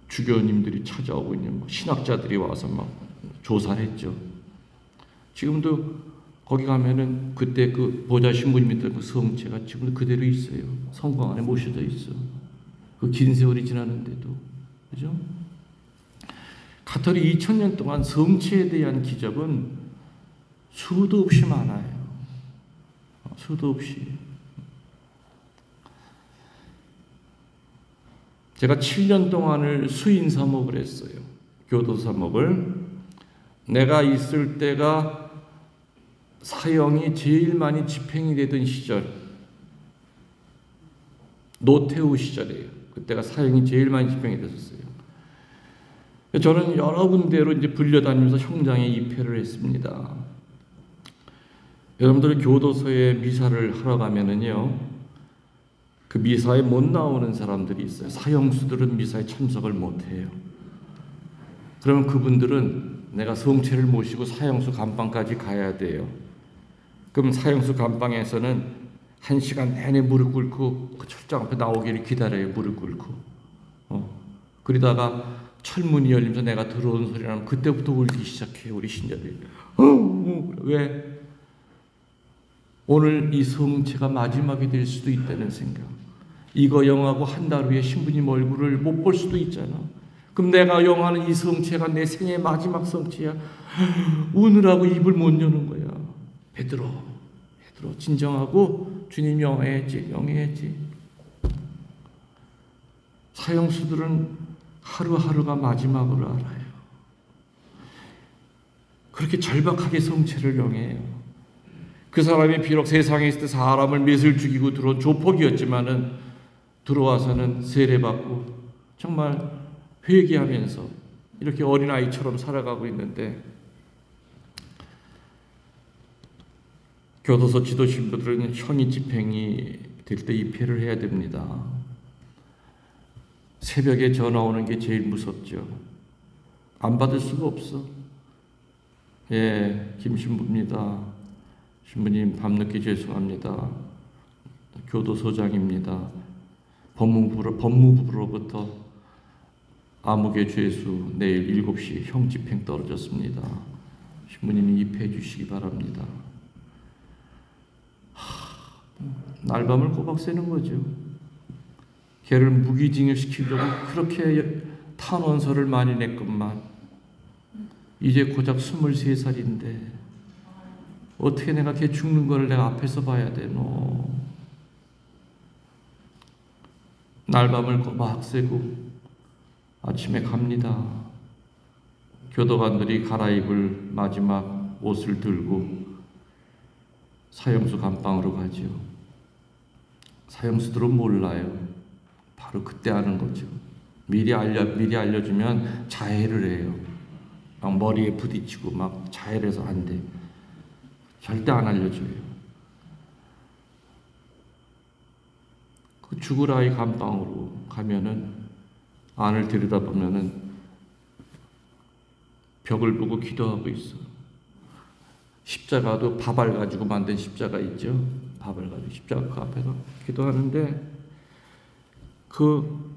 주교님들이 찾아오고 있는 신학자들이 와서 막 조사를 했죠. 지금도 거기 가면은 그때 그 보좌 신부님이 그 성체가 지금도 그대로 있어요. 성당 안에 모셔져 있어. 그 긴 세월이 지났는데도. 그죠? 가톨릭 2000년 동안 성체에 대한 기적은 수도 없이 많아요. 수도 없이. 제가 7년 동안을 수인 사목을 했어요. 교도 사목을. 내가 있을 때가 사형이 제일 많이 집행이 되던 시절, 노태우 시절이에요. 그때가 사형이 제일 많이 집행이 됐었어요. 저는 여러 군데로 이제 불려다니면서 형장에 입회를 했습니다. 여러분들 교도소에 미사를 하러 가면은요, 그 미사에 못 나오는 사람들이 있어요. 사형수들은 미사에 참석을 못 해요. 그러면 그분들은 내가 성체를 모시고 사형수 감방까지 가야 돼요. 그럼 사형수 감방에서는 1시간 내내 무릎 꿇고 그 철장 앞에 나오기를 기다려요. 무릎 꿇고. 그러다가 철문이 열리면서 내가 들어온 소리 나면 그때부터 울기 시작해요. 우리 신자들이. 왜? 오늘 이 성체가 마지막이 될 수도 있다는 생각. 이거 영하고 한 달 후에 신부님 얼굴을 못 볼 수도 있잖아. 그럼 내가 영하는 이 성체가 내 생의 마지막 성체야. 우느라고 입을 못 여는 거야. 베드로 진정하고 주님 영해야지. 사형수들은 하루하루가 마지막으로 알아요. 그렇게 절박하게 성체를 영해요. 그 사람이 비록 세상에 있을 때 사람을 몇을 죽이고 들어온 조폭이었지만은 들어와서는 세례받고 정말 회개하면서 이렇게 어린아이처럼 살아가고 있는데, 교도소 지도 신부들은 형이 집행이 될 때 입회를 해야 됩니다. 새벽에 전화 오는 게 제일 무섭죠. 안 받을 수가 없어. 예, 김신부입니다. 신부님 밤늦게 죄송합니다. 교도소장입니다. 법무부로부터 암흑의 죄수 내일 7시 형 집행 떨어졌습니다. 신부님이 입회해 주시기 바랍니다. 날밤을 꼬박 새는 거죠. 걔를 무기징역시키려고 그렇게 탄원서를 많이 냈건만 이제 고작 23살인데 어떻게 내가 걔 죽는 거를 내가 앞에서 봐야 되노. 날밤을 꼬박 새고 아침에 갑니다. 교도관들이 갈아입을 마지막 옷을 들고 사형수 감방으로 가죠. 사형수들은 몰라요. 바로 그때 아는 거죠. 미리 알려주면 자해를 해요. 막 머리에 부딪히고 막 자해를 해서 안 돼. 절대 안 알려줘요. 그 죽을 아이 감방으로 가면은 안을 들여다보면은 벽을 보고 기도하고 있어. 십자가도 밥알 가지고 만든 십자가 있죠. 밥을 가지고 십자가 그 앞에서 기도하는데, 그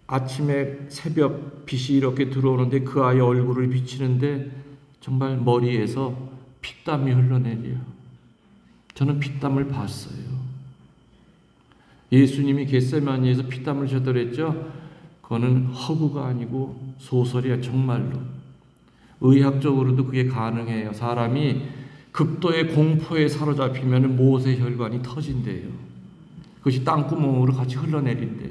아침에 새벽 빛이 이렇게 들어오는데 그 아이 얼굴을 비치는데 정말 머리에서 피땀이 흘러내려요. 저는 피땀을 봤어요. 예수님이 겟세마니에서 피땀을 흘렸죠. 그거는 허구가 아니고 소설이야. 정말로 의학적으로도 그게 가능해요. 사람이 극도의 공포에 사로잡히면 모세혈관이 터진대요. 그것이 땅구멍으로 같이 흘러내린대.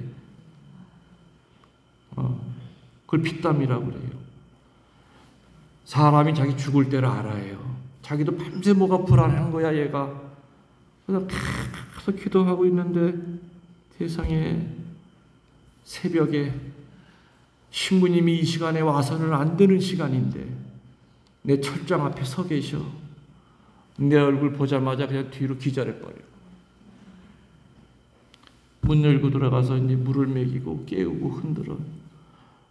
그걸 피땀이라고 그래요. 사람이 자기 죽을 때를 알아요. 자기도 밤새 뭐가 불안한 거야 얘가. 그래서 계속 기도하고 있는데 세상에 새벽에 신부님이 이 시간에 와서는 안 되는 시간인데 내 철장 앞에 서 계셔. 내 얼굴 보자마자 그냥 뒤로 기절해버려. 문 열고 들어가서 이제 물을 먹이고 깨우고 흔들어.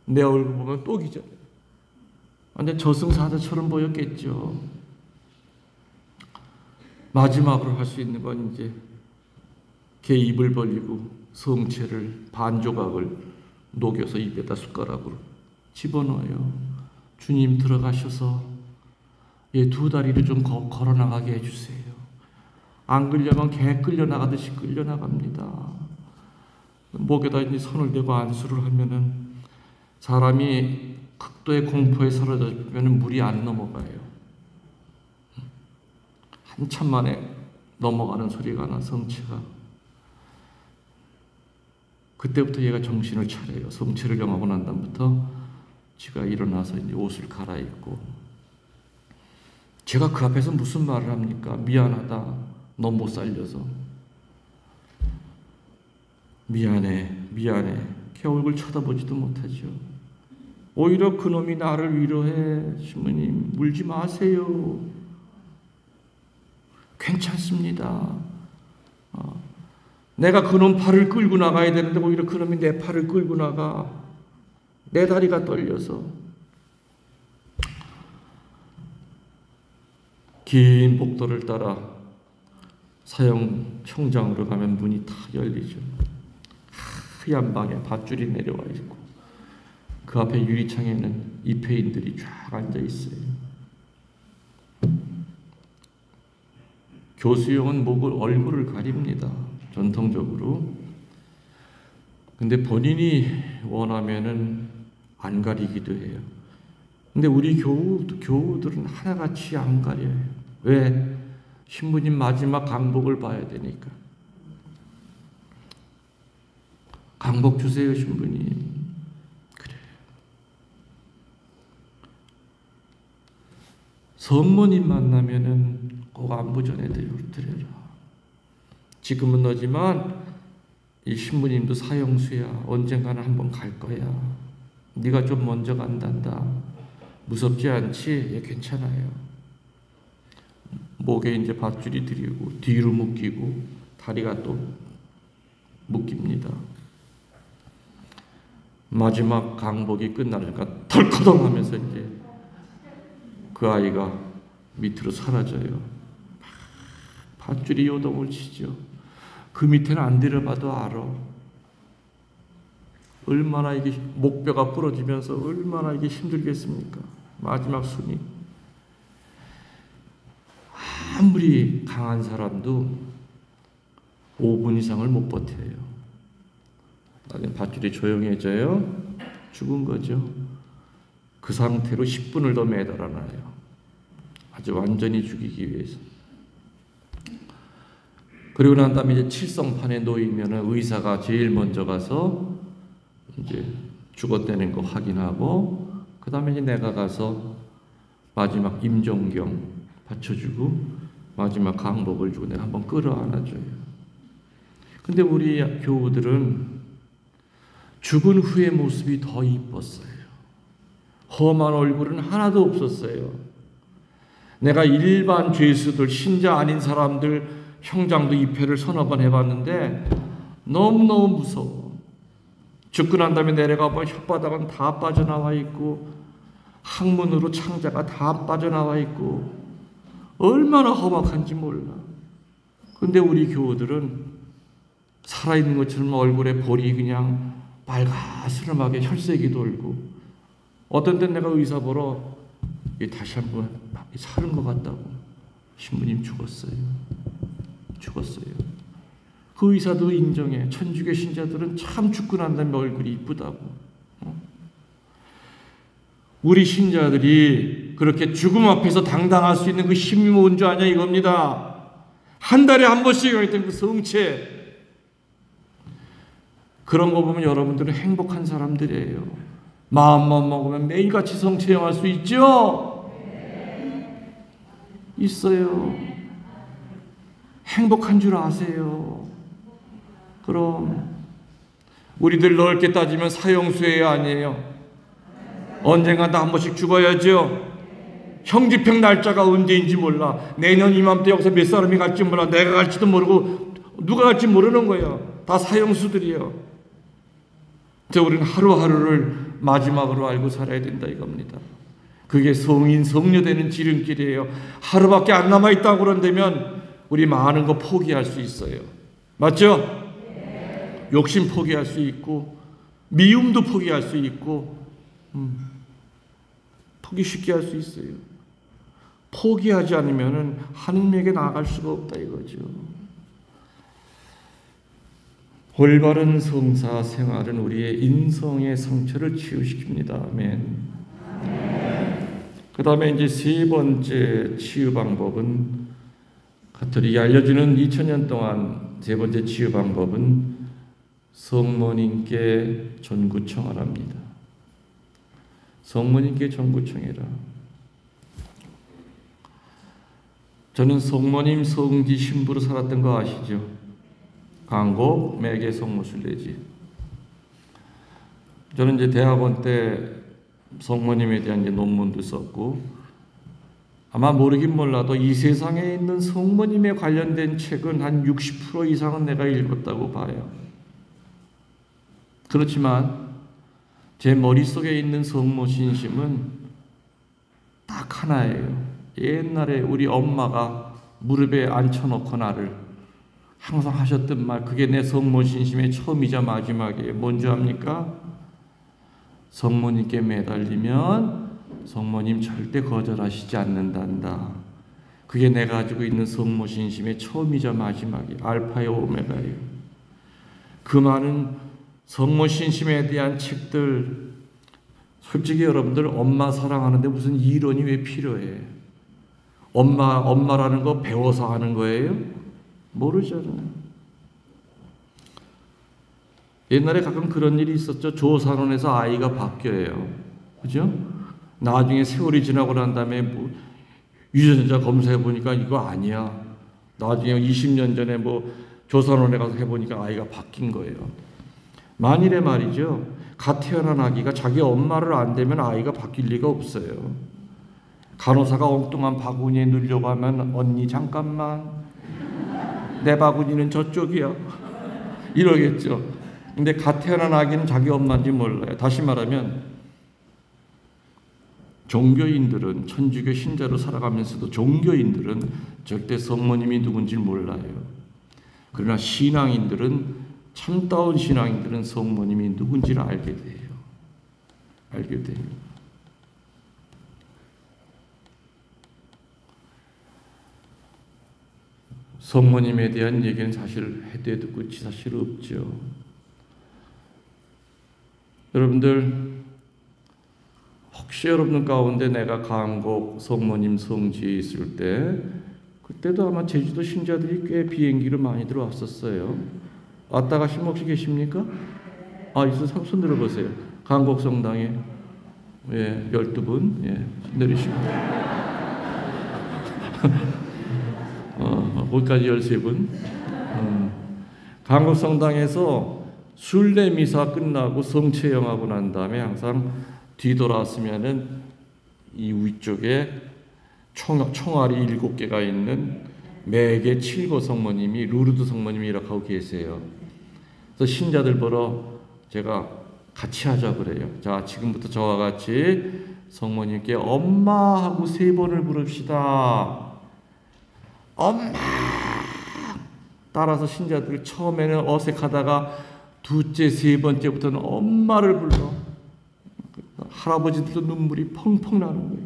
내 얼굴 보면 또 기절해. 근데 저승사자처럼 보였겠죠. 마지막으로 할 수 있는 건 이제 걔 입을 벌리고 성체를 반 조각을 녹여서 입에다 숟가락으로 집어넣어요. 주님 들어가셔서 얘 2다리를 좀 걸어 나가게 해주세요. 안 끌려면 개 끌려 나가듯이 끌려 나갑니다. 목에다 이제 손을 대고 안수를 하면은 사람이 극도의 공포에 사로잡히면 물이 안 넘어가요. 한참 만에 넘어가는 소리가 나, 성체가. 그때부터 얘가 정신을 차려요. 성체를 영하고 난 다음부터 지가 일어나서 이제 옷을 갈아입고 제가 그 앞에서 무슨 말을 합니까? 미안하다. 너 못 살려서. 미안해. 걔 얼굴 쳐다보지도 못하죠. 오히려 그놈이 나를 위로해. 신부님, 울지 마세요. 괜찮습니다. 내가 그놈 팔을 끌고 나가야 되는데 오히려 그놈이 내 팔을 끌고 나가. 내 다리가 떨려서. 긴 복도를 따라 사형 형장으로 가면 문이 탁 열리죠. 하얀 방에 밧줄이 내려와 있고 그 앞에 유리창에는 입회인들이 쫙 앉아 있어요. 교수형은 얼굴을 가립니다. 전통적으로. 근데 본인이 원하면은 안 가리기도 해요. 근데 우리 교우들은 하나같이 안 가려요. 왜? 신부님 마지막 강복을 봐야 되니까. 강복 주세요, 신부님. 그래. 성모님 만나면은 꼭 안부 전해드려라. 지금은 너지만 이 신부님도 사형수야. 언젠가는 한번 갈 거야. 네가 좀 먼저 간단다. 무섭지 않지? 예, 괜찮아요. 목에 이제 밧줄이 들이고 뒤로 묶이고 다리가 또 묶입니다. 마지막 강복이 끝나니까 덜커덩 하면서 이제 그 아이가 밑으로 사라져요. 밧줄이 요동을 치죠. 그 밑에는 안 들여봐도 알아. 얼마나 이게 목뼈가 부러지면서 얼마나 이게 힘들겠습니까? 마지막 숨이. 아무리 강한 사람도 5분 이상을 못 버텨요. 나중에 밧줄이 조용해져요. 죽은 거죠. 그 상태로 10분을 더 매달아놔요. 아주 완전히 죽이기 위해서. 그리고 난 다음에 이제 칠성판에 놓이면 의사가 제일 먼저 가서 이제 죽었다는 거 확인하고, 그 다음에 이제 내가 가서 마지막 임종경 받쳐주고 마지막 강복을 주고 내가 한번 끌어안아줘요. 근데 우리 교우들은 죽은 후의 모습이 더 이뻤어요. 험한 얼굴은 하나도 없었어요. 내가 일반 죄수들, 신자 아닌 사람들 형장도 입회를 서너 번 해봤는데 너무너무 무서워. 죽고 난 다음에 내려가 보면 혓바닥은 다 빠져나와 있고 항문으로 창자가 다 빠져나와 있고 얼마나 험악한지 몰라. 근데 우리 교우들은 살아있는 것처럼 얼굴에 볼이 그냥 빨가스름하게 혈색이 돌고, 어떤 땐 내가 의사 보러 다시 한번 사는 것 같다고. 신부님 죽었어요. 그 의사도 인정해. 천주교 신자들은 참 죽고 난 다음에 얼굴이 이쁘다고. 우리 신자들이 그렇게 죽음 앞에서 당당할 수 있는 그 힘이 뭔 줄 아냐 이겁니다. 한 달에 한 번씩 하던 그 성체. 그런 거 보면 여러분들은 행복한 사람들이에요. 마음만 먹으면 매일같이 성체형할 수 있죠? 있어요. 행복한 줄 아세요. 그럼 우리들 넓게 따지면 사형수예요, 아니에요? 언젠가 다 한 번씩 죽어야죠. 형집행 날짜가 언제인지 몰라. 내년 이맘때 여기서 몇 사람이 갈지 몰라. 내가 갈지도 모르고 누가 갈지 모르는 거예요. 다 사형수들이에요. 그래서 우리는 하루하루를 마지막으로 알고 살아야 된다 이겁니다. 그게 성인 성녀되는 지름길이에요. 하루밖에 안 남아있다고 그런다면 우리 많은 거 포기할 수 있어요. 맞죠? 욕심 포기할 수 있고 미움도 포기할 수 있고 포기 쉽게 할 수 있어요. 포기하지 않으면 하느님에게 나아갈 수가 없다 이거죠. 올바른 성사 생활은 우리의 인성의 상처를 치유시킵니다. 아멘. 그 다음에 이제 세 번째 치유 방법은, 가톨릭이 알려주는 2000년 동안 세 번째 치유 방법은 성모님께 전구청하랍니다. 성모님께 전구청해라. 저는 성모님 성지 신부로 살았던 거 아시죠? 강곡 매개 성모순례지. 저는 이제 대학원 때 성모님에 대한 이제 논문도 썼고, 아마 모르긴 몰라도 이 세상에 있는 성모님에 관련된 책은 한 60% 이상은 내가 읽었다고 봐요. 그렇지만 제 머릿속에 있는 성모 신심은 딱 하나예요. 옛날에 우리 엄마가 무릎에 앉혀놓고 나를 항상 하셨던 말, 그게 내 성모 신심의 처음이자 마지막이에요. 뭔지 압니까? 성모님께 매달리면 성모님 절대 거절하시지 않는단다. 그게 내가 가지고 있는 성모 신심의 처음이자 마지막이에요. 알파요 오메가예요. 그 많은 성모 신심에 대한 책들, 솔직히 여러분들 엄마 사랑하는데 무슨 이론이 왜 필요해? 엄마라는 거 배워서 하는 거예요? 모르잖아요. 옛날에 가끔 그런 일이 있었죠. 조산원에서 아이가 바뀌어요. 그죠? 나중에 세월이 지나고 난 다음에 뭐 유전자 검사해 보니까 이거 아니야. 나중에 20년 전에 뭐 조산원에 가서 해보니까 아이가 바뀐 거예요. 만일에 말이죠, 갓 태어난 아기가 자기 엄마를 안 대면 아이가 바뀔 리가 없어요. 간호사가 엉뚱한 바구니에 넣으려고 하면 언니 잠깐만, 내 바구니는 저쪽이야, 이러겠죠. 근데 갓 태어난 아기는 자기 엄마인지 몰라요. 다시 말하면 종교인들은, 천주교 신자로 살아가면서도 종교인들은 절대 성모님이 누군지 몰라요. 그러나 신앙인들은, 참다운 신앙인들은 성모님이 누군지를 알게 돼요. 알게 돼요. 성모님에 대한 얘기는 사실 해도 해도 끝이 사실 없죠. 여러분들, 혹시 여러분 가운데 내가 강곡 성모님 성지에 있을 때, 그때도 아마 제주도 신자들이 꽤 비행기로 많이 들어왔었어요. 왔다 가신 분 혹시 계십니까? 있어. 손 들어보세요. 강곡 성당에 12분 내리시고 거기까지 13분. 강곡 성당에서 순례 미사 끝나고 성체영하고 난 다음에 항상 뒤돌아왔으면은 이 위쪽에 총알이 7개가 있는 매개 7고 성모님이, 루르드 성모님이 이렇게 하고 계세요. 그래서 신자들 보러 제가 같이 하자 그래요. 자, 지금부터 저와 같이 성모님께 엄마 하고 3번을 부릅시다. 엄마! 따라서 신자들 처음에는 어색하다가 둘째, 3번째부터는 엄마를 불러. 할아버지들도 눈물이 펑펑 나는 거예요.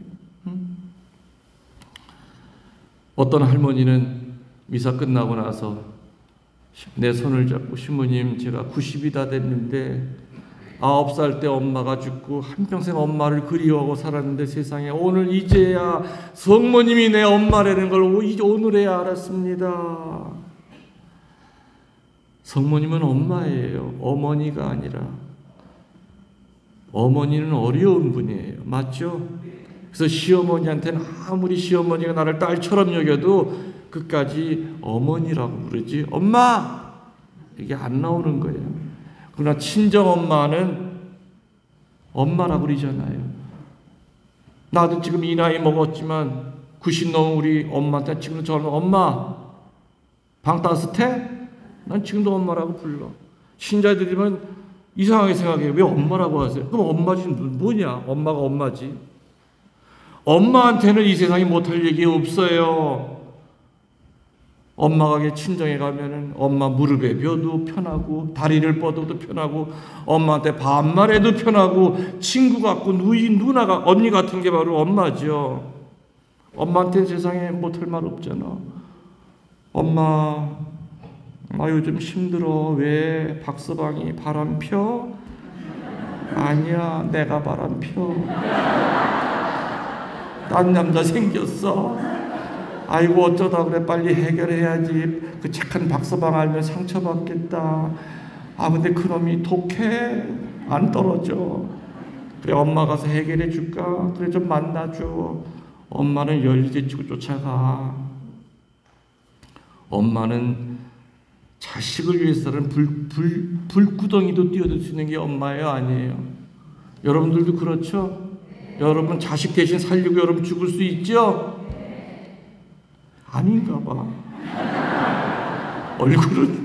어떤 할머니는 미사 끝나고 나서 내 손을 잡고, 신부님 제가 90이 다 됐는데 9살 때 엄마가 죽고 한평생 엄마를 그리워하고 살았는데 세상에 오늘 이제야 성모님이 내 엄마라는 걸 오늘에야 알았습니다. 성모님은 엄마예요. 어머니가 아니라. 어머니는 어려운 분이에요. 맞죠? 그래서 시어머니한테는 아무리 시어머니가 나를 딸처럼 여겨도 끝까지 어머니라고 부르지 엄마! 이게 안 나오는 거예요. 그러나 친정엄마는 엄마라고 그러잖아요. 나도 지금 이 나이 먹었지만 90 넘은 우리 엄마한테 지금도 저는 엄마 방 따뜻해? 난 지금도 엄마라고 불러. 신자들이면 이상하게 생각해요. 왜 엄마라고 하세요? 그럼 엄마지 뭐냐? 엄마가 엄마지. 엄마한테는 이 세상에 못할 얘기 없어요. 엄마가 친정에 가면은 엄마 무릎에 벼도 편하고 다리를 뻗어도 편하고 엄마한테 반말해도 편하고 친구 같고 누나가 언니 같은 게 바로 엄마죠. 엄마한테 세상에 못할 말 없잖아. 엄마 나 요즘 힘들어. 왜? 박서방이 바람 펴? 아니야, 내가 바람 펴. 딴 남자 생겼어. 아이고 어쩌다 그래. 빨리 해결해야지. 그 착한 박서방 알면 상처받겠다. 근데 그놈이 독해. 안 떨어져. 그래 엄마 가서 해결해 줄까? 그래 좀 만나줘. 엄마는 열리제 치고 쫓아가. 엄마는 자식을 위해서는 불구덩이도 뛰어들 수 있는 게 엄마예요, 아니에요? 여러분들도 그렇죠? 여러분 자식 대신 살려고 여러분 죽을 수 있죠? 아닌가 봐. 얼굴은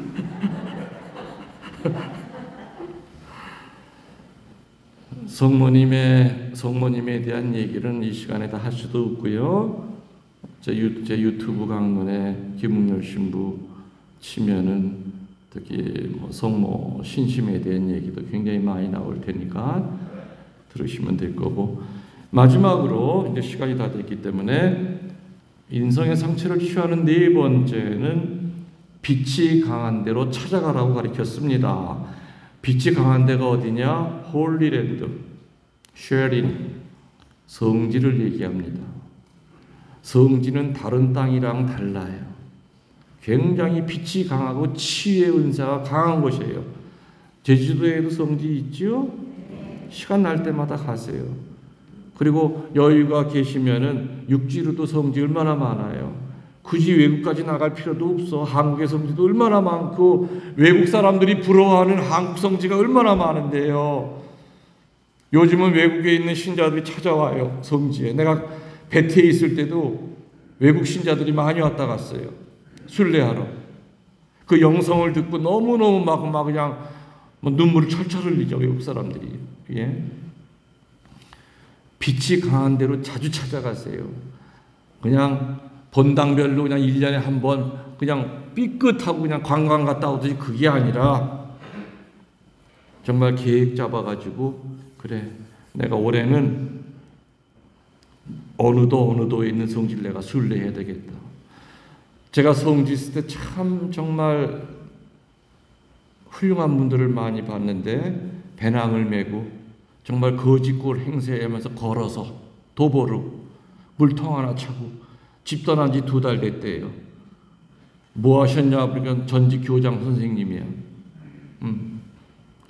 성모님에 대한 얘기는 이 시간에 다 할 수도 없고요. 제 유튜브 강론에 김웅열 신부 치면은 특히 성모 신심에 대한 얘기도 굉장히 많이 나올 테니까 들으시면 될 거고, 마지막으로 이제 시간이 다 됐기 때문에 인성의 상처를 치유하는 네 번째는 빛이 강한 데로 찾아가라고 가르쳤습니다. 빛이 강한 데가 어디냐? 홀리랜드, 쉐린, 성지를 얘기합니다. 성지는 다른 땅이랑 달라요. 굉장히 빛이 강하고 치유의 은사가 강한 곳이에요. 제주도에도 성지 있죠? 시간 날 때마다 가세요. 그리고 여유가 계시면은 육지로도 성지 얼마나 많아요. 굳이 외국까지 나갈 필요도 없어. 한국의 성지도 얼마나 많고 외국 사람들이 부러워하는 한국 성지가 얼마나 많은데요. 요즘은 외국에 있는 신자들이 찾아와요, 성지에. 내가 베트에 있을 때도 외국 신자들이 많이 왔다 갔어요, 순례하러. 그 영성을 듣고 너무너무 막 그냥 눈물을 철철 흘리죠, 외국 사람들이. 예? 빛이 강한 데로 자주 찾아가세요. 그냥 본당별로 그냥 1년에 한 번 그냥 삐끗하고 그냥 관광 갔다 오듯이 그게 아니라 정말 계획 잡아가지고, 그래, 내가 올해는 어느 도에 있는 성지를 내가 순례해야 되겠다. 제가 성지 있을 때 참 정말 훌륭한 분들을 많이 봤는데, 배낭을 메고 정말 거짓골 행세하면서 걸어서 도보로 물통 하나 차고 집 떠난 지 2달 됐대요. 뭐 하셨냐? 그러니까 전직 교장 선생님이야.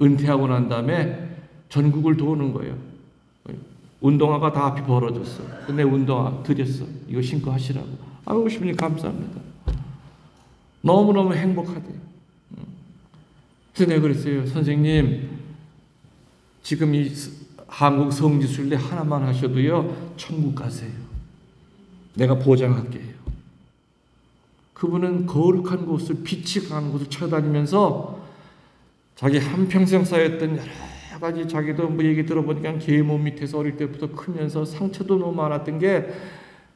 은퇴하고 난 다음에 전국을 도는 거예요. 운동화가 다 앞이 벌어졌어. 근데 운동화 드렸어. 이거 신고 하시라고. 아유, 주님 감사합니다. 너무너무 행복하대. 그래서 내가 그랬어요. 선생님, 지금 이 한국 성지 순례 하나만 하셔도요, 천국 가세요. 내가 보장할게요. 그분은 거룩한 곳을, 빛이 강한 곳을 찾아다니면서 자기 한평생 쌓였던 여러 가지, 자기도 뭐 얘기 들어보니까 계몸 밑에서 어릴 때부터 크면서 상처도 너무 많았던 게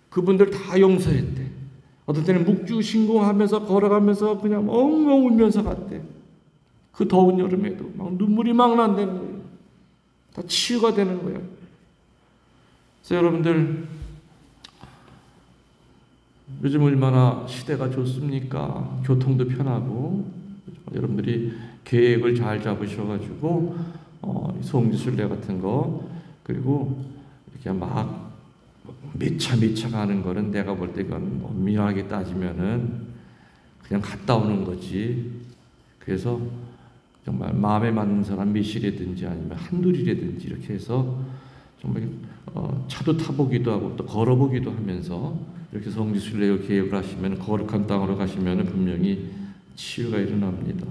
그분들 다 용서했대. 어떤 때는 묵주신공하면서 걸어가면서 그냥 엉엉 울면서 갔대. 그 더운 여름에도 막 눈물이 막 난다는 거예요. 다 치유가 되는 거예요. 그래서 여러분들, 요즘 얼마나 시대가 좋습니까? 교통도 편하고. 여러분들이 계획을 잘 잡으셔가지고 성지순례 같은 거, 그리고 이렇게 막 몇 차 가는 거는 내가 볼 때 그건 엄밀하게 따지면은 그냥 갔다 오는 거지. 그래서 정말 마음에 맞는 사람 몇이라든지 아니면 한둘이라든지 이렇게 해서 정말 차도 타보기도 하고 또 걸어보기도 하면서 이렇게 성지순례 계획을 하시면, 거룩한 땅으로 가시면 분명히 치유가 일어납니다.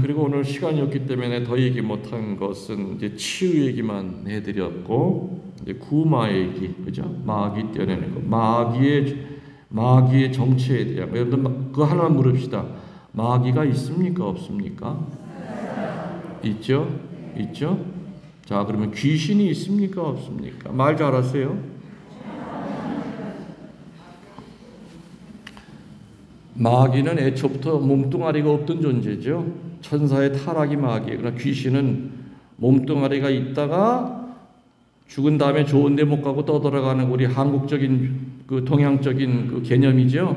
그리고 오늘 시간이 없기 때문에 더 얘기 못한 것은 이제 치유 얘기만 해드렸고, 이제 구마 얘기, 그죠? 마귀 떼어내는 거, 마귀의 정체에 대한 거. 여러분들 그거 하나만 물읍시다. 마귀가 있습니까, 없습니까? 있죠, 있죠. 자, 그러면 귀신이 있습니까, 없습니까? 말 잘하세요. 마귀는 애초부터 몸뚱아리가 없던 존재죠. 천사의 타락이 마귀예요. 그러나 귀신은 몸뚱아리가 있다가 죽은 다음에 좋은 데 못 가고 떠돌아가는 우리 한국적인 그 동양적인 그 개념이죠.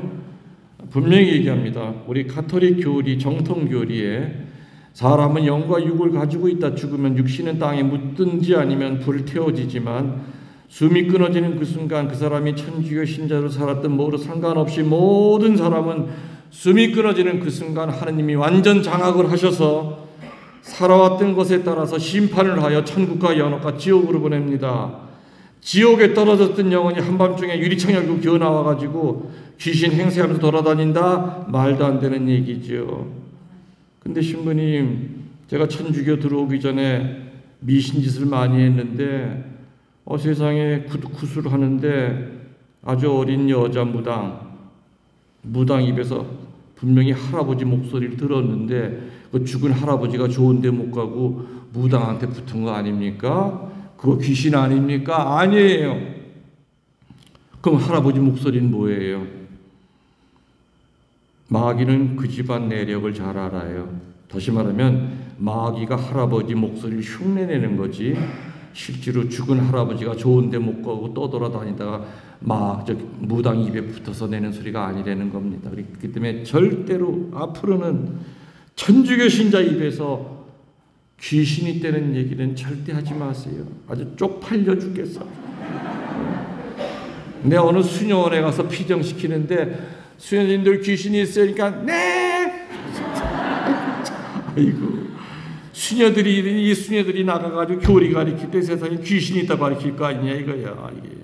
분명히 얘기합니다. 우리 가톨릭 교리, 정통 교리에 사람은 영과 육을 가지고 있다. 죽으면 육신은 땅에 묻든지 아니면 불태워지지만 숨이 끊어지는 그 순간 그 사람이 천주교 신자로 살았든 뭐로 상관없이 모든 사람은 숨이 끊어지는 그 순간 하느님이 완전 장악을 하셔서 살아왔던 것에 따라서 심판을 하여 천국과 연옥과 지옥으로 보냅니다. 지옥에 떨어졌던 영혼이 한밤중에 유리창 열고 기어나와가지고 귀신 행세하면서 돌아다닌다? 말도 안 되는 얘기죠. 근데 신부님, 제가 천주교 들어오기 전에 미신짓을 많이 했는데 세상에 구슬 하는데 아주 어린 여자 무당 입에서 분명히 할아버지 목소리를 들었는데 그 죽은 할아버지가 좋은 데 못 가고 무당한테 붙은 거 아닙니까? 그거 귀신 아닙니까? 아니에요. 그럼 할아버지 목소리는 뭐예요? 마귀는 그 집안 내력을 잘 알아요. 다시 말하면 마귀가 할아버지 목소리를 흉내내는 거지, 실제로 죽은 할아버지가 좋은 데 못 가고 떠돌아다니다가 무당 입에 붙어서 내는 소리가 아니라는 겁니다. 그렇기 때문에 절대로 앞으로는 천주교 신자 입에서 귀신이 있다는 얘기는 절대 하지 마세요. 아주 쪽팔려 죽겠어. 내가 어느 수녀원에 가서 피정시키는데 수녀님들 귀신이 있으니까 네! 아이고, 이 수녀들이 나가가지고 교리 가리킬 때 세상에 귀신이 있다 가리킬 거 아니냐 이거야. 이게.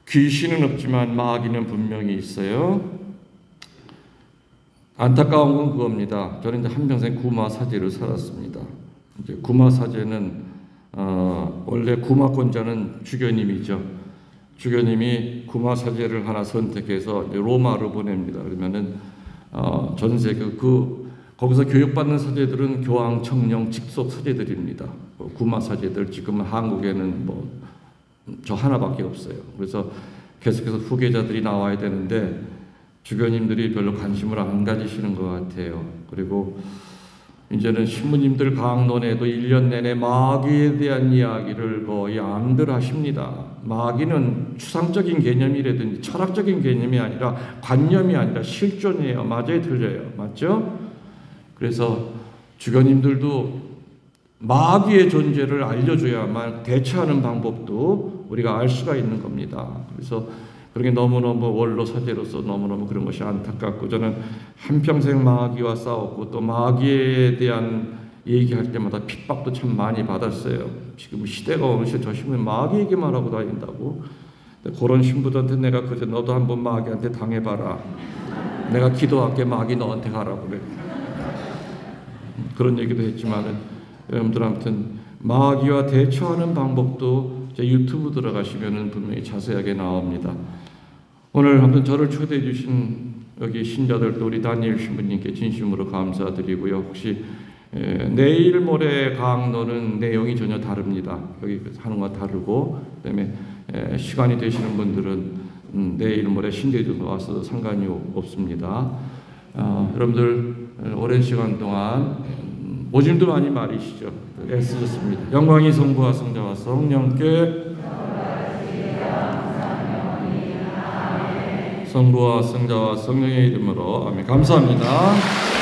귀신은 없지만 마귀는 분명히 있어요. 안타까운 건 그겁니다. 저는 이제 한평생 구마사제로 살았습니다. 이제 구마사제는 원래 구마권자는 주교님이죠. 주교님이 구마사제를 하나 선택해서 로마로 보냅니다. 그러면은 전 세계 거기서 교육받는 사제들은 교황, 청령, 직속 사제들입니다. 구마사제들 지금 한국에는 저 하나밖에 없어요. 그래서 계속해서 후계자들이 나와야 되는데 주교님들이 별로 관심을 안 가지시는 것 같아요. 그리고 이제는 신부님들 강론에도 1년 내내 마귀에 대한 이야기를 거의 안들 하십니다. 마귀는 추상적인 개념이라든지 철학적인 개념이 아니라 관념이 아니라 실존이에요. 맞아요, 틀려요? 맞죠? 그래서 주교님들도 마귀의 존재를 알려줘야만 대처하는 방법도 우리가 알 수가 있는 겁니다. 그래서 그렇게 너무너무 원로 사제로서 너무너무 그런 것이 안타깝고, 저는 한평생 마귀와 싸웠고 또 마귀에 대한 얘기할 때마다 핍박도 참 많이 받았어요. 지금 시대가 어느 시대 저 신부는 마귀 얘기만 하고 다닌다고. 그런 신부들한테 내가 그래 너도 한번 마귀한테 당해봐라. 내가 기도할게 마귀 너한테 가라고 그래. 그런 얘기도 했지만은 여러분들 아무튼 마귀와 대처하는 방법도 제 유튜브 들어가시면은 분명히 자세하게 나옵니다. 오늘 아무튼 저를 초대해 주신 여기 신자들도 우리 다니엘 신부님께 진심으로 감사드리고요. 혹시 내일 모레 강론은 내용이 전혀 다릅니다. 여기 하는 거 다르고, 그다음에 시간이 되시는 분들은 내일 모레 신대도 와서 상관이 없습니다. 여러분들 오랜 시간 동안 오줌도 많이 마리시죠. 애쓰셨습니다. 영광이 성부와 성자와 성령께, 성부와 성자와 성령의 이름으로 아멘. 감사합니다.